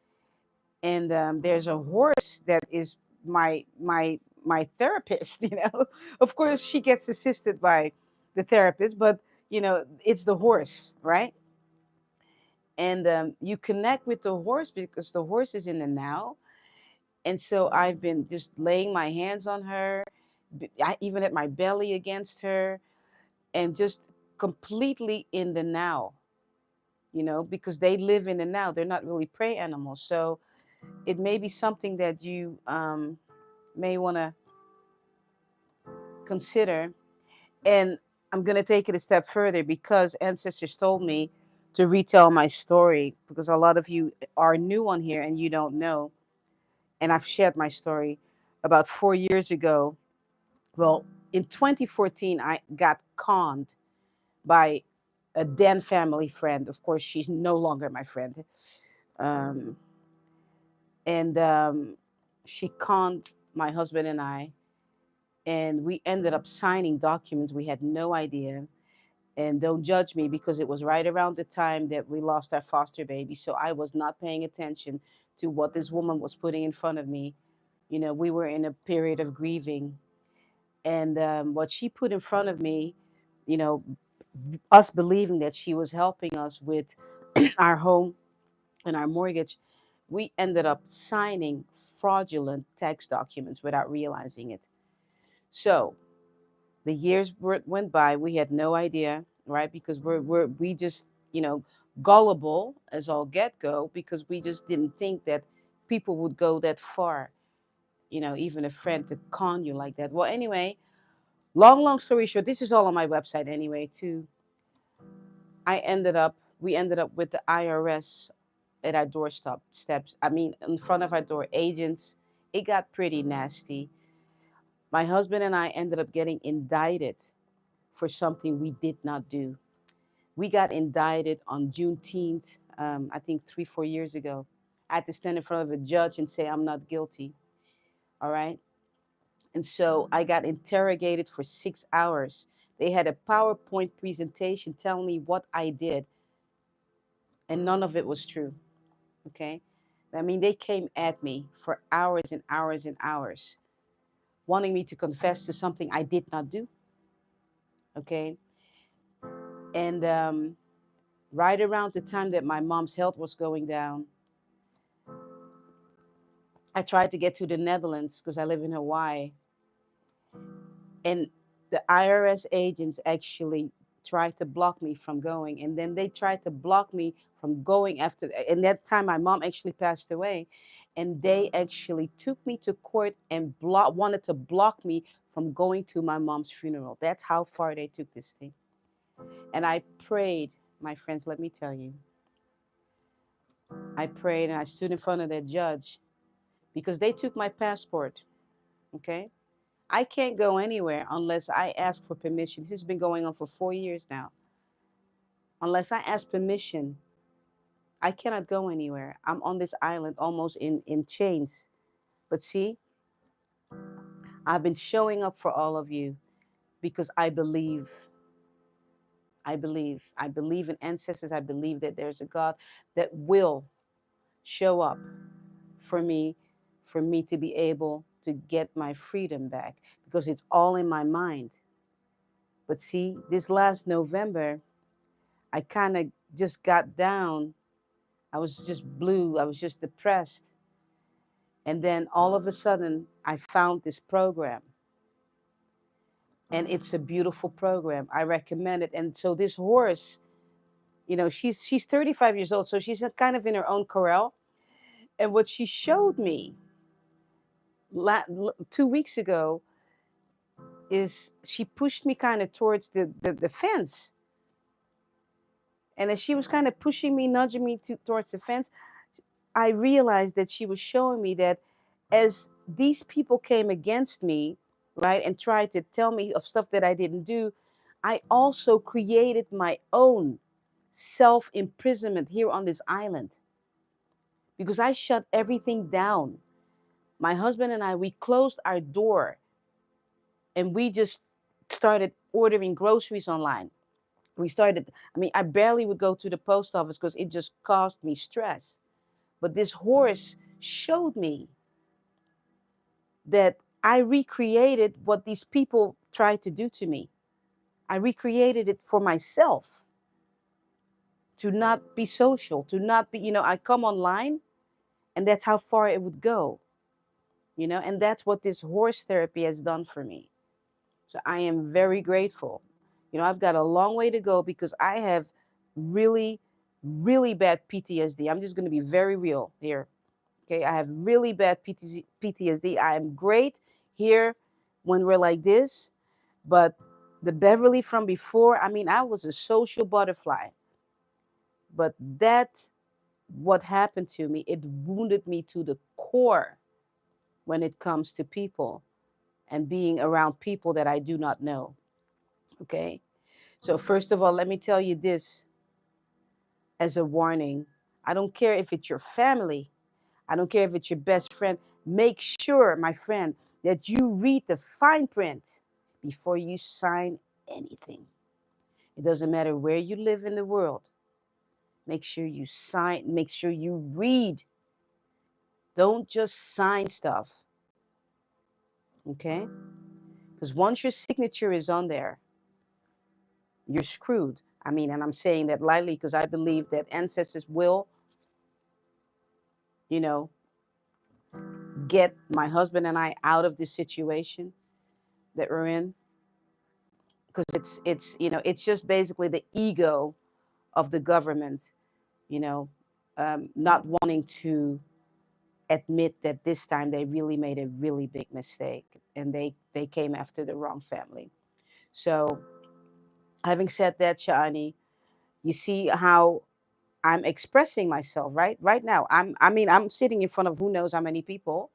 And there's a horse that is my therapist. Of course she gets assisted by the therapist, but it's the horse, right? And you connect with the horse because the horse is in the now. And so I've been just laying my hands on her. I even had my belly against her, and just completely in the now, because they live in the now. They're not really prey animals. So it may be something that you may want to consider. And I'm going to take it a step further because ancestors told me to retell my story, because a lot of you are new on here and you don't know. And I've shared my story about 4 years ago. Well, in 2014, I got conned by a Den family friend. Of course, she's no longer my friend. Um, and she conned my husband and I, and we ended up signing documents we had no idea. And don't judge me, because it was right around the time that we lost our foster baby, so I was not paying attention to what this woman was putting in front of me. We were in a period of grieving, and what she put in front of me, you know us believing that she was helping us with our home and our mortgage, we ended up signing fraudulent tax documents without realizing it. So the years went by. We had no idea, right? Because we just, gullible as all get go, because we just didn't think that people would go that far, even a friend to con you like that. Well, anyway, long story short, this is all on my website anyway, too. We ended up with the IRS at our doorstep steps. I mean, in front of our door, agents. It got pretty nasty. My husband and I ended up getting indicted for something we did not do. We got indicted on Juneteenth, I think 3, 4 years ago. I had to stand in front of a judge and say I'm not guilty. All right. And so I got interrogated for 6 hours. They had a PowerPoint presentation telling me what I did, and none of it was true. Okay. I mean, they came at me for hours and hours and hours, wanting me to confess to something I did not do. Okay. And right around the time that my mom's health was going down, I tried to get to the Netherlands because I live in Hawaii. And the IRS agents actually tried to block me from going. And then they tried to block me from going after. And that time, my mom actually passed away. And they actually took me to court and wanted to block me from going to my mom's funeral. That's how far they took this thing. And I prayed, my friends, let me tell you, I prayed and I stood in front of that judge because they took my passport. Okay. I can't go anywhere unless I ask for permission. This has been going on for 4 years now. Unless I ask permission, I cannot go anywhere. I'm on this island almost in chains. But see, I've been showing up for all of you because I believe. I believe. I believe in ancestors. I believe that there's a God that will show up for me, for me to be able to get my freedom back, because it's all in my mind. But see, this last November, I kind of just got down. I was just blue. I was just depressed. And then all of a sudden, I found this program. And it's a beautiful program. I recommend it. And so this horse, she's 35 years old, so she's kind of in her own corral. And what she showed me 2 weeks ago is she pushed me kind of towards the fence. And as she was kind of pushing me, nudging me towards the fence, I realized that she was showing me that as these people came against me, right, and tried to tell me of stuff that I didn't do, I also created my own self imprisonment here on this island because I shut everything down. My husband and I, we closed our door and we just started ordering groceries online. We started, I mean, I barely would go to the post office because it just caused me stress. But this horse showed me that I recreated what these people tried to do to me. I recreated it for myself to not be social, to not be, I come online and that's how far it would go, and that's what this horse therapy has done for me. So I am very grateful. I've got a long way to go because I have really, really bad PTSD. I'm just going to be very real here. Okay. I have really bad PTSD. I am great here when we're like this, but the Beverly from before, I mean, I was a social butterfly, but what happened to me, it wounded me to the core when it comes to people and being around people that I do not know. Okay. So, first of all, let me tell you this as a warning. I don't care if it's your family, I don't care if it's your best friend. Make sure, my friend, that you read the fine print before you sign anything. It doesn't matter where you live in the world. Make sure you sign, make sure you read. Don't just sign stuff, okay? Because once your signature is on there, you're screwed. I mean, and I'm saying that lightly because I believe that ancestors will, you know, get my husband and I out of this situation that we're in, because it's just basically the ego of the government, you know, not wanting to admit that this time they really made a really big mistake and they came after the wrong family. So, having said that, Shani, you see how I'm expressing myself right now. I'm sitting in front of who knows how many people.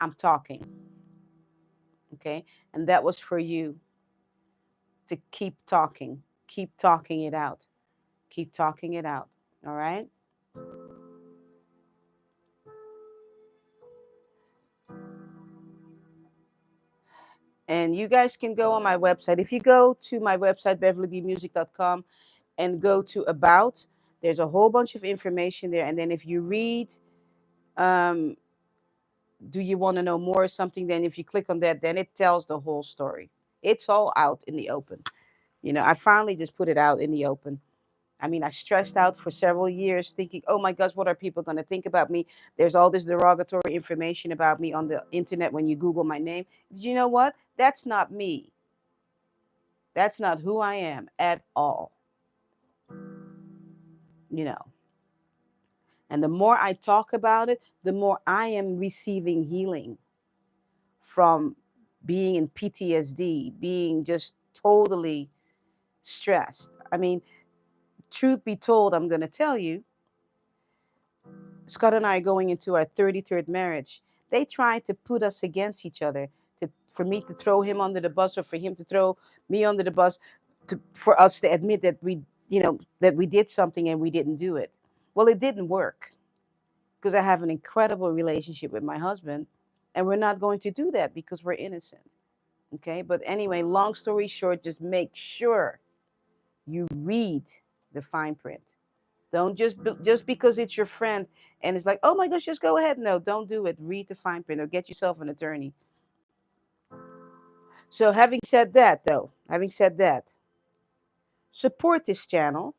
I'm talking, okay? And that was for you to keep talking it out, keep talking it out. All right. And you guys can go on my website. If you go to my website, beverlybmusic.com, and go to About, there's a whole bunch of information there. And then if you read, um, do you want to know more or something? Then if you click on that, then it tells the whole story. It's all out in the open. I finally just put it out in the open. I mean, I stressed out for several years thinking, oh my gosh, what are people going to think about me? There's all this derogatory information about me on the internet when you Google my name. Did you know what? That's not me. That's not who I am at all. You know, and the more I talk about it, the more I am receiving healing from being in PTSD, being just totally stressed. I mean, truth be told, I'm going to tell you, Scott and I are going into our 33rd marriage. They tried to put us against each other, for me to throw him under the bus or for him to throw me under the bus, for us to admit that we did something and we didn't do it. Well, it didn't work because I have an incredible relationship with my husband, and we're not going to do that because we're innocent. Okay, but anyway, long story short, just make sure you read the fine print. Don't just because it's your friend and it's like, oh my gosh, just go ahead. No, don't do it. Read the fine print or get yourself an attorney. So, having said that, support this channel.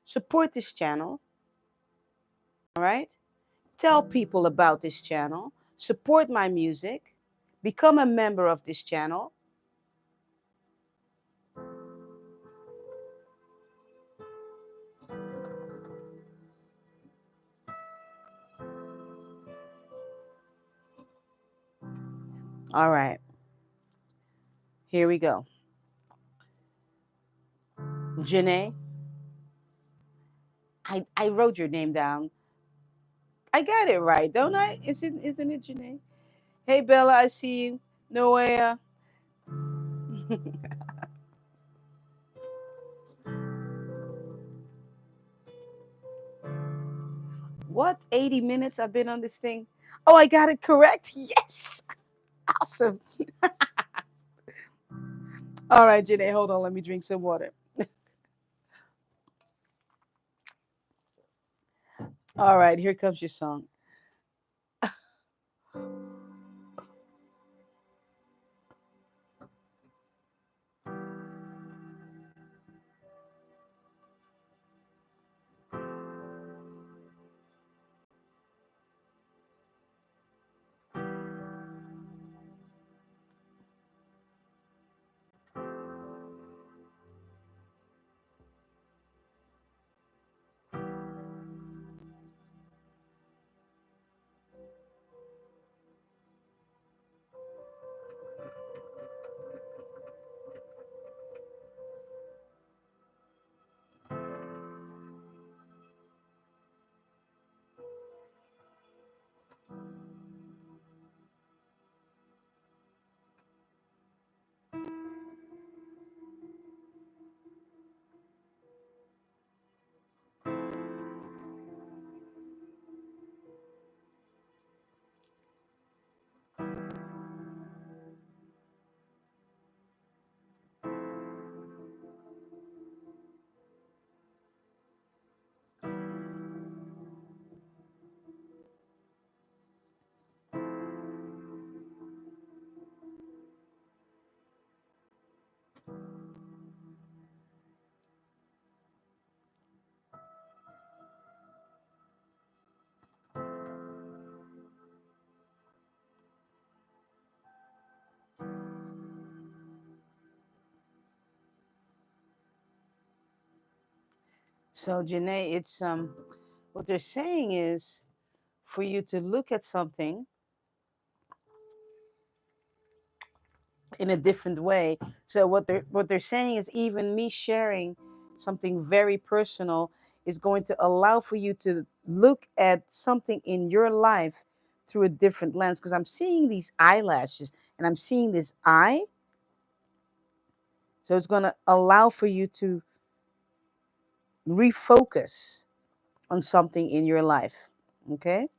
Support this channel. All right. Tell people about this channel. Support my music. Become a member of this channel. All right. Here we go. Janae, I wrote your name down I got it right, don't I? Isn't it Janae? Hey Bella, I see you. Noah. What? 80 minutes I've been on this thing? Oh, I got it correct. Yes. Awesome. All right, Janae, hold on. Let me drink some water. All right, here comes your song. So, Janae, it's what they're saying is for you to look at something in a different way. So what they're saying is even me sharing something very personal is going to allow for you to look at something in your life through a different lens because I'm seeing these eyelashes and I'm seeing this eye. So it's going to allow for you to refocus on something in your life. Okay?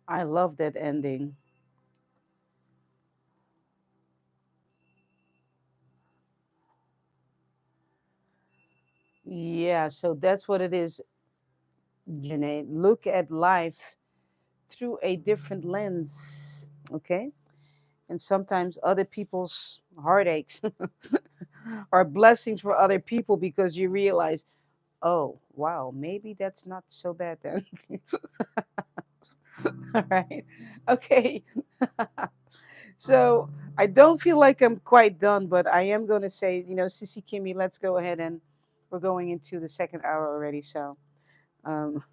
I love that ending. Yeah, so that's what it is, Janae. Look at life through a different lens. Okay? And sometimes other people's heartaches are blessings for other people because you realize, oh, wow, maybe that's not so bad then. All right. Okay. So I don't feel like I'm quite done, but I am going to say, Sissy Kimmy, let's go ahead and we're going into the second hour already. So, um,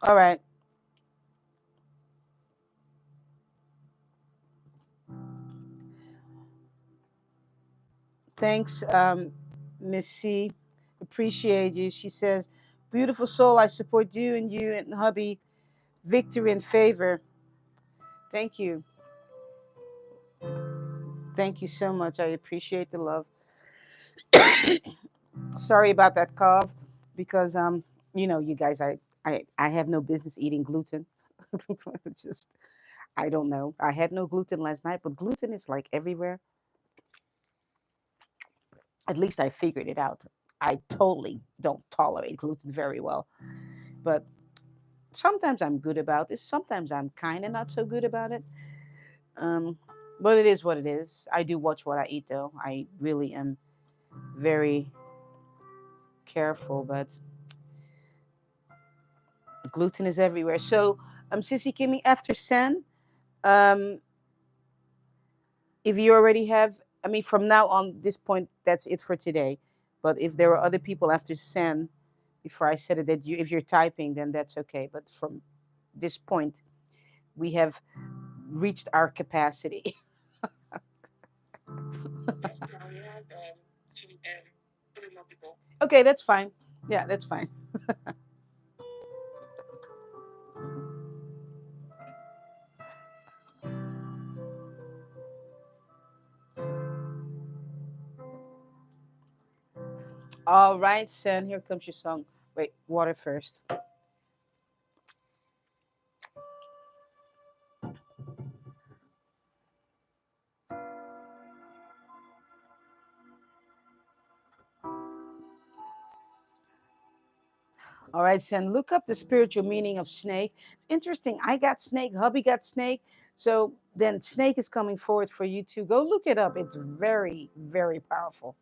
all right. Thanks, Miss C. Appreciate you. She says, Beautiful soul, I support you and hubby. Victory and favor. Thank you. Thank you so much. I appreciate the love. Sorry about that cough because you guys, I have no business eating gluten. It's just I don't know. I had no gluten last night, but gluten is like everywhere. At least I figured it out. I totally don't tolerate gluten very well, but sometimes I'm good about this. Sometimes I'm kind of not so good about it. Um, but it is what it is. I do watch what I eat, though. I really am very careful, but gluten is everywhere. So, Sissy Kimmy, after Sen, um, if you already have, I mean, from now on this point, that's it for today. But if there are other people after Sen, before I said it, that you, if you're typing, then that's okay. But from this point, we have reached our capacity. Yes, now we have two and three more people. Okay, that's fine. Yeah, that's fine. All right, Sen, here comes your song. Wait, water first. All right, Sen, look up the spiritual meaning of snake. It's interesting. I got snake, hubby got snake. So then snake is coming forward for you too. Go look it up. It's very, very powerful.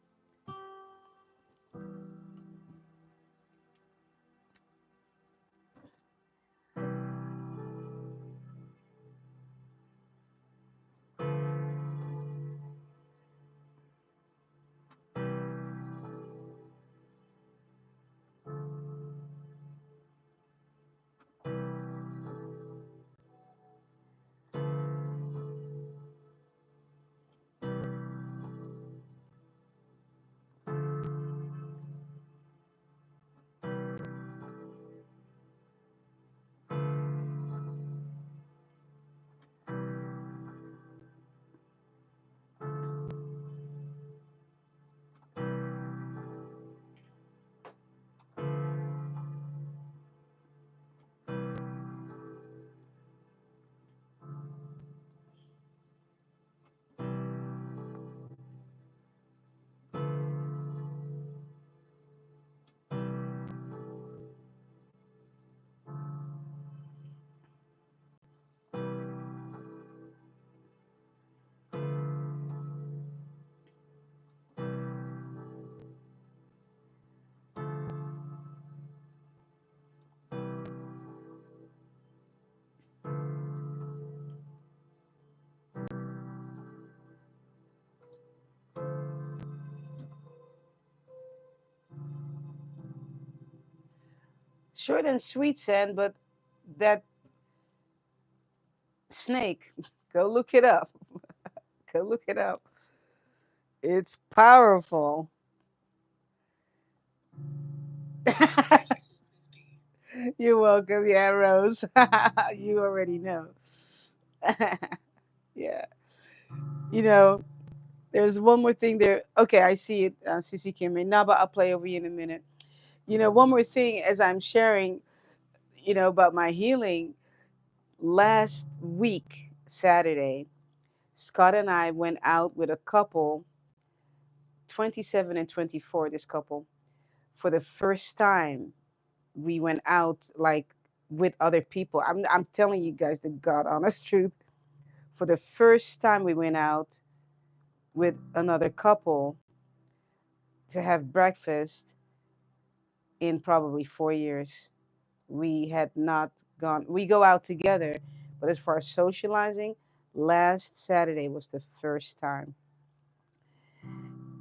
Short and sweet, Sen, but that snake, go look it up. Go look it up. It's powerful. You're welcome. Yeah, Rose. You already know. Yeah. You know, there's one more thing there. Okay, I see it, Cece Kimmy. Now, but I'll play over you in a minute. One more thing as I'm sharing, about my healing. Last week, Saturday, Scott and I went out with a couple, 27 and 24, this couple, for the first time. We went out like with other people. I'm telling you guys the God honest truth. For the first time, we went out with another couple to have breakfast in probably 4 years. We had not gone, we go out together, but as far as socializing, last Saturday was the first time.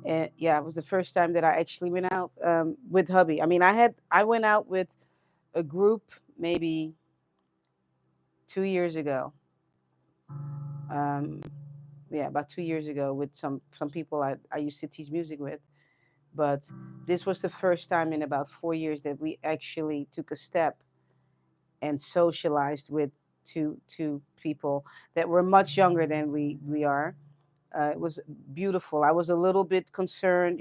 And yeah, it was the first time that I actually went out with hubby. I mean, I went out with a group maybe 2 years ago. Um, yeah, about 2 years ago with some people I used to teach music with. But this was the first time in about 4 years that we actually took a step and socialized with two people that were much younger than we are. It was beautiful. I was a little bit concerned,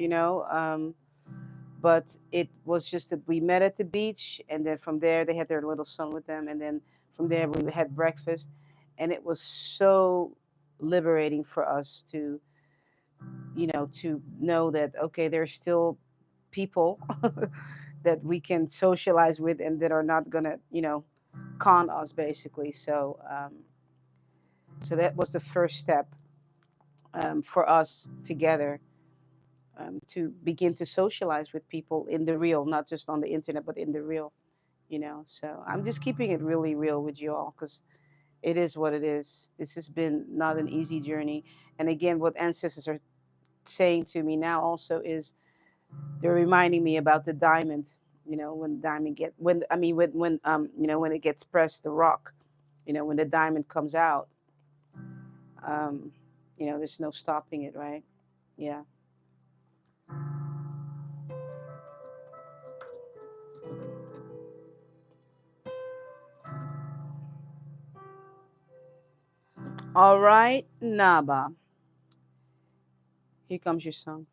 but it was just that we met at the beach, and then from there they had their little son with them, and then from there we had breakfast, and it was so liberating for us to know that okay, there's still people that we can socialize with and that are not gonna con us basically. So that was the first step for us together, to begin to socialize with people in the real, not just on the internet, but in the real. So I'm just keeping it really real with you all because it is what it is. This has been not an easy journey. And again, what ancestors are saying to me now also is they're reminding me about the diamond. When diamond get when I mean when it gets pressed, the rock. When the diamond comes out, um, there's no stopping it, right? Yeah. All right, Naba. Here comes your song.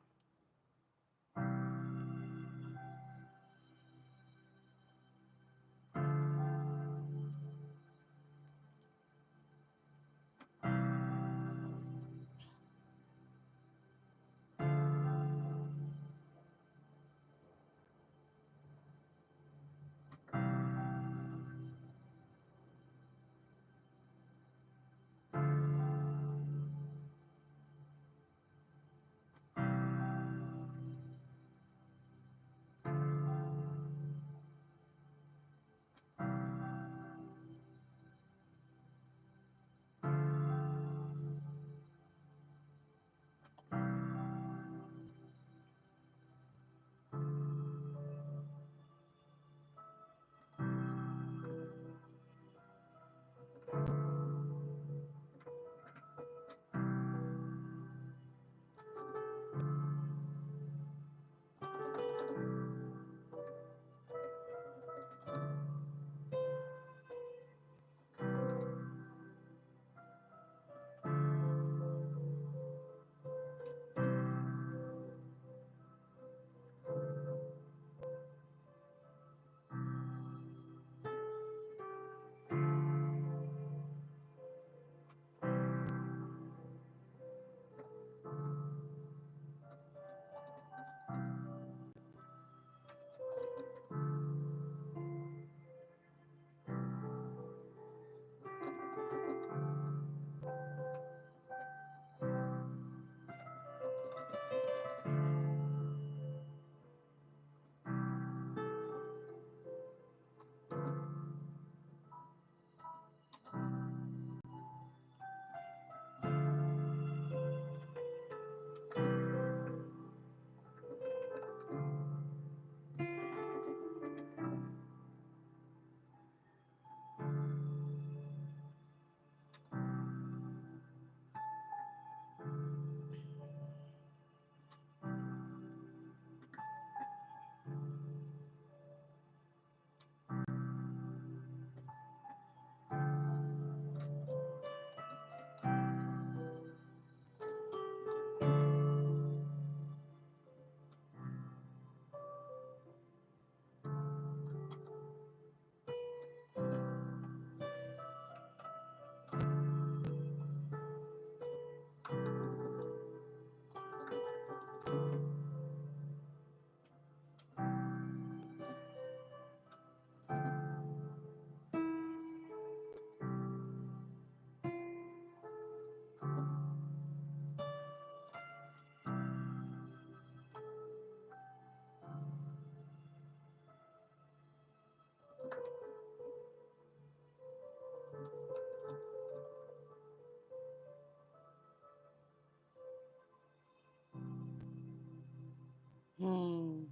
Hmm.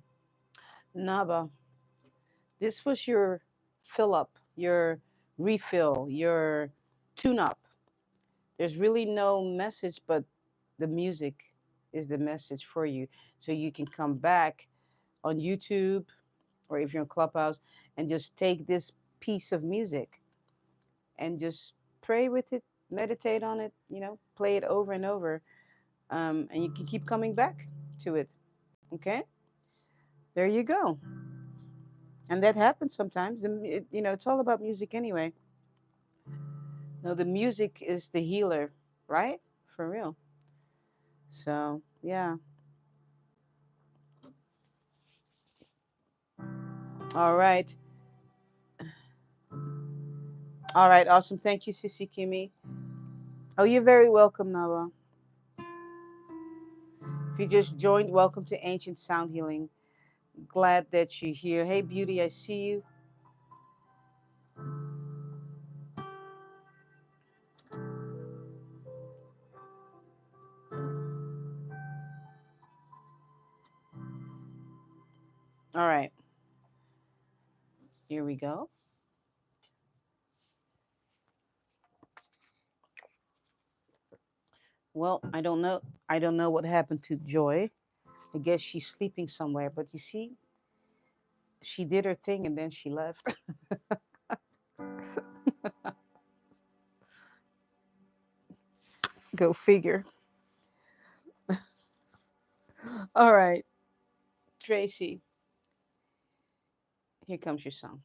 Naba, this was your fill up, your refill, your tune up. There's really no message but the music. is the message for you. So you can come back on YouTube, or if you're in Clubhouse, and just take this piece of music and just pray with it, meditate on it, play it over and over. And you can keep coming back to it. Okay? There you go. And that happens sometimes. It's all about music anyway. No, the music is the healer, right? For real. So, yeah. All right. All right. Awesome. Thank you, Sissy Kimi. Oh, you're very welcome, Noah. If you just joined, welcome to Ancient Sound Healing. Glad that you're here. Hey, Beauty, I see you. All right. Here we go. Well, I don't know. I don't know what happened to Joy. I guess she's sleeping somewhere. But you see, she did her thing and then she left. Go figure. All right, Tracy, here comes your song.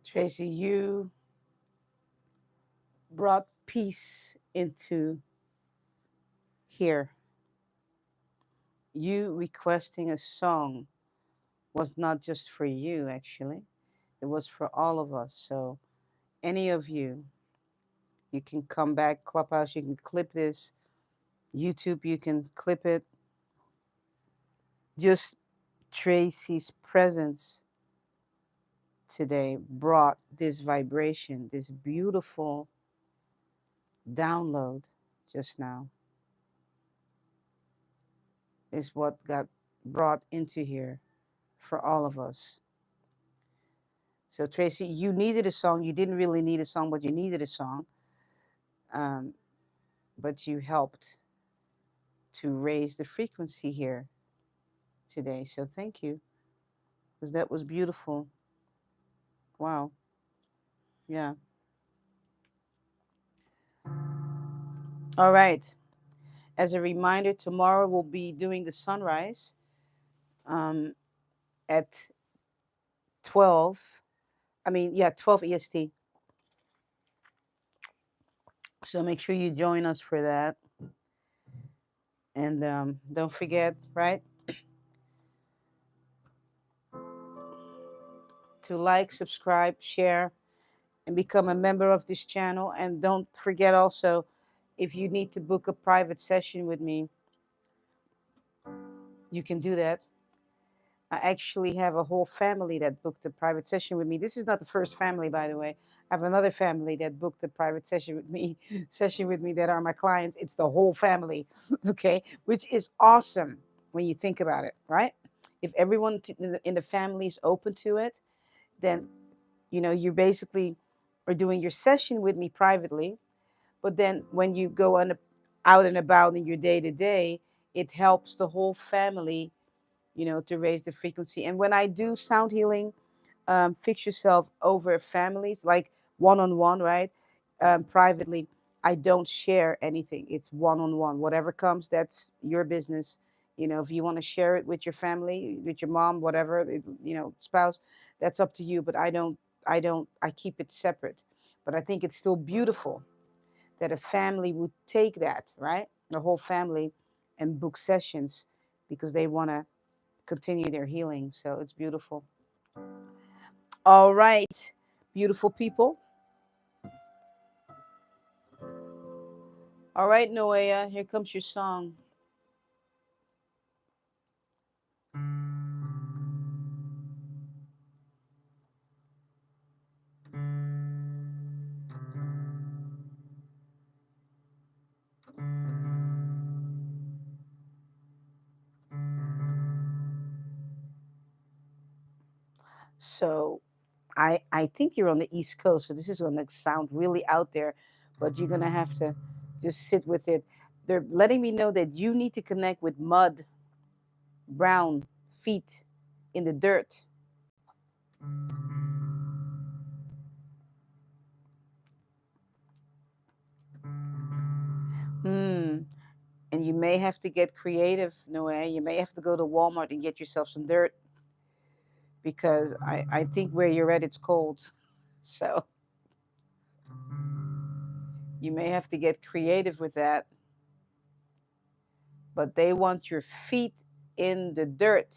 Tracy, you brought peace into here. You requesting a song was not just for you, actually, it was for all of us. So, any of you, you can come back, Clubhouse, you can clip this, YouTube, you can clip it. Just Tracy's presence today brought this vibration, this beautiful download just now is what got brought into here for all of us. So, Tracy, you needed a song. You didn't really need a song, but you needed a song. Um, but you helped to raise the frequency here today. So, thank you, because that was beautiful. Wow. Yeah. All right. As a reminder, tomorrow we'll be doing the sunrise um, at 12. I mean, yeah, 12 EST. So make sure you join us for that. And don't forget, right, to like, subscribe, share, and become a member of this channel. And don't forget also, if you need to book a private session with me, you can do that. I actually have a whole family that booked a private session with me. This is not the first family, by the way. I have another family that booked a private session with me, that are my clients. It's the whole family, okay, which is awesome when you think about it, right? If everyone in the family is open to it, then you basically are doing your session with me privately. But then when you go out and about in your day to day, it helps the whole family to raise the frequency. And when I do sound healing, fix yourself over families, like one on one, right? Privately, I don't share anything. It's one on one. Whatever comes, that's your business. If you want to share it with your family, with your mom, whatever, spouse, that's up to you. But I keep it separate. But I think it's still beautiful that a family would take that, right? The whole family and book sessions because they want to continue their healing. So it's beautiful. All right, beautiful people. All right, Noea, here comes your song. So I think you're on the East Coast, so this is going to sound really out there, but you're going to have to just sit with it. They're letting me know that you need to connect with mud, brown feet in the dirt. Hmm. And you may have to get creative, Noe. You may have to go to Walmart and get yourself some dirt because I think where you're at, it's cold. So you may have to get creative with that. But they want your feet in the dirt.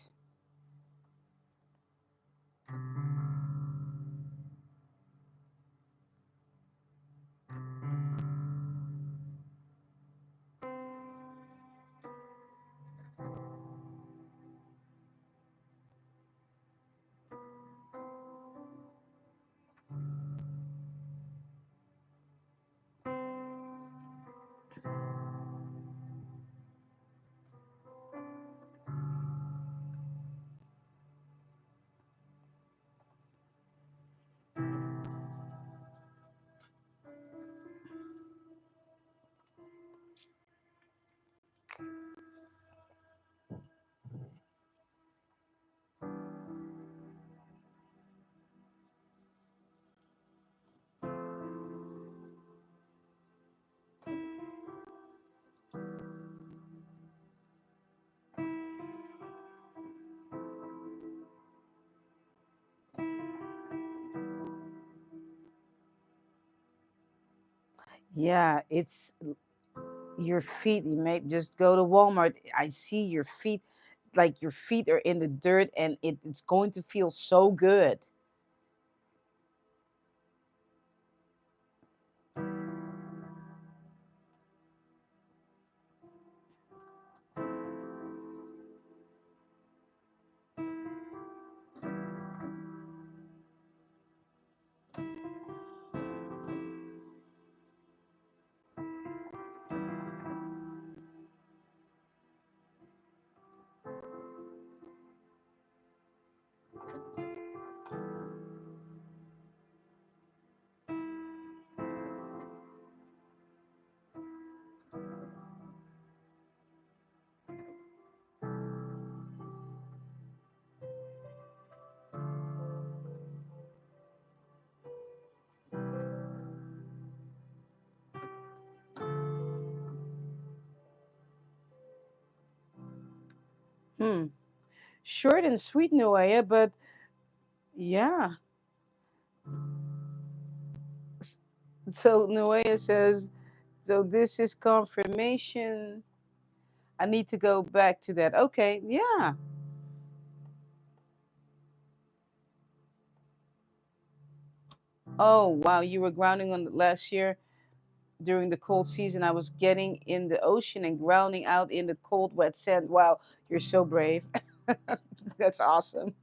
Yeah, it's your feet. You may just go to Walmart. I see your feet, like your feet are in the dirt, and it's going to feel so good. Hmm. Short and sweet, Noah, but yeah. So Noah says, so this is confirmation. I need to go back to that. Okay, yeah. Oh, wow. You were grounding on last year during the cold season. I was getting in the ocean and grounding out in the cold, wet sand. Wow, you're so brave. That's awesome.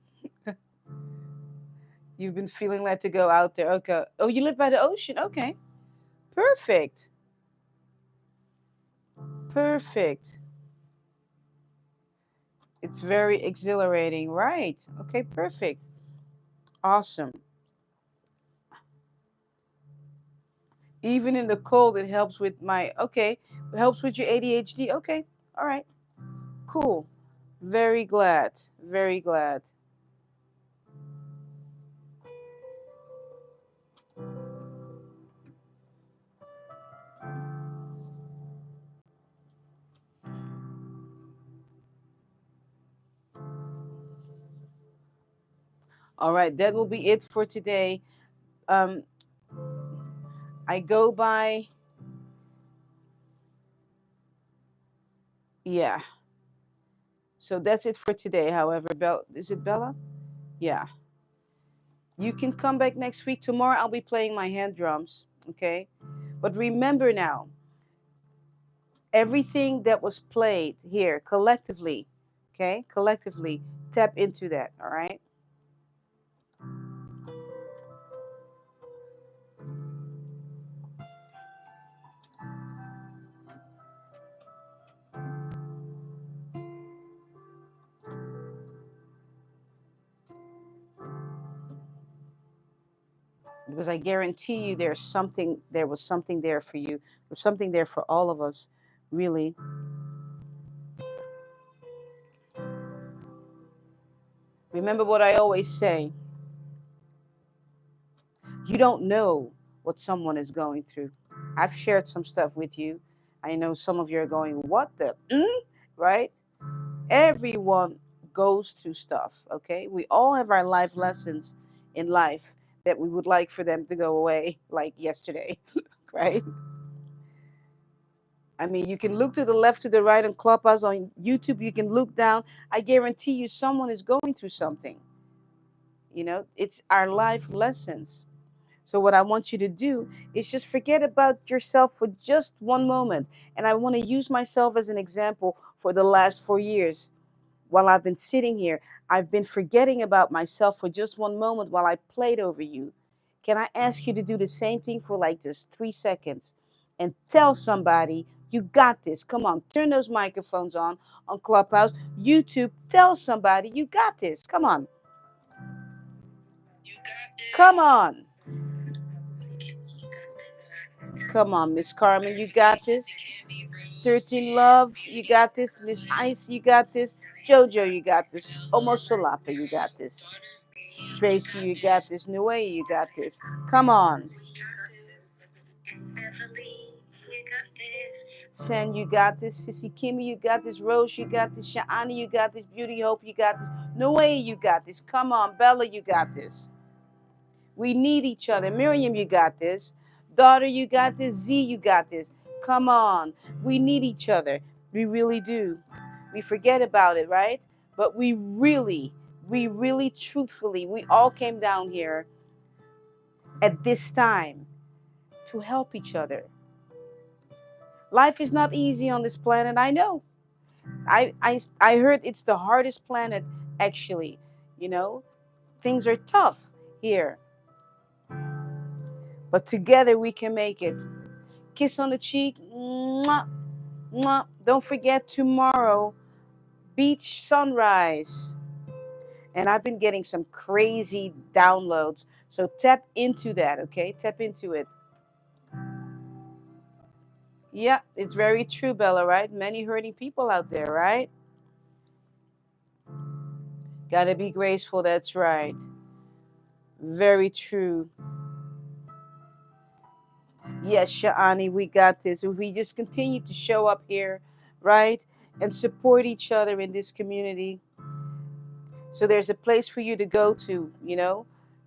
You've been feeling like to go out there. Okay. Oh, you live by the ocean. Okay. Perfect. Perfect. It's very exhilarating. Right. Okay, perfect. Awesome. Even in the cold, it helps with my, okay, it helps with your ADHD. Okay. All right. Cool. Very glad. Very glad. All right. That will be it for today. Um, I go by, yeah. So that's it for today. However, is it Bella? Yeah. You can come back next week. Tomorrow I'll be playing my hand drums. Okay. But remember now, everything that was played here collectively, okay, collectively, tap into that. All right. Because I guarantee you there was something there for you. There's something there for all of us, really. Remember what I always say, you don't know what someone is going through. I've shared some stuff with you. I know some of you are going, what the, right? Everyone goes through stuff, okay? We all have our life lessons in life that we would like for them to go away like yesterday, right? I mean, you can look to the left, to the right on Clubhouse, on YouTube, you can look down. I guarantee you someone is going through something. It's our life lessons. So, what I want you to do is just forget about yourself for just one moment. And I want to use myself as an example for the last 4 years. While I've been sitting here, I've been forgetting about myself for just one moment while I played over you. Can I ask you to do the same thing for like just 3 seconds and tell somebody you got this? Come on, turn those microphones on Clubhouse, YouTube. Tell somebody you got this. Come on. Come on. Come on, Miss Carmen, you got this. 13 Love, you got this. Miss Ice, you got this. Jojo, you got this. Almost Solapa, you got this. Tracy, you got this. Nue, you got this. Come on. Sen, you got this. Sissy Kimmy, you got this. Rose, you got this. Sha'ani, you got this. Beauty Hope, you got this. Nue, you got this. Come on. Bella, you got this. We need each other. Miriam, you got this. Daughter, you got this. Z, you got this. Come on. We need each other. We really do. We forget about it, right? But we really, truthfully, we all came down here at this time to help each other. Life is not easy on this planet. I know. I heard it's the hardest planet, actually. You know, things are tough here, but together we can make it. Kiss on the cheek. Mwah, mwah. Don't forget tomorrow, beach sunrise. And I've been getting some crazy downloads. So tap into that, okay? Tap into it. Yeah, it's very true, Bella, right? Many hurting people out there, right? Gotta be graceful, that's right. Very true. Yes, Sha'ani, we got this. If we just continue to show up here, right? And support each other in this community. So there's a place for you to go to,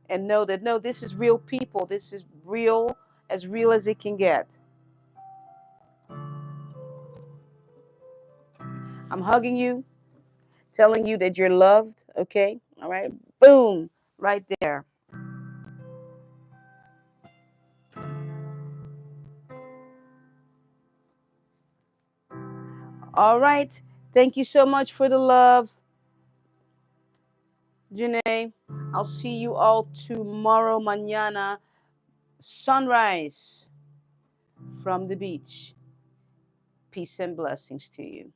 and know that, no, this is real people. This is real as it can get. I'm hugging you, telling you that you're loved, okay? All right? Boom, right there. All right. Thank you so much for the love, Janae. I'll see you all tomorrow, mañana, sunrise from the beach. Peace and blessings to you.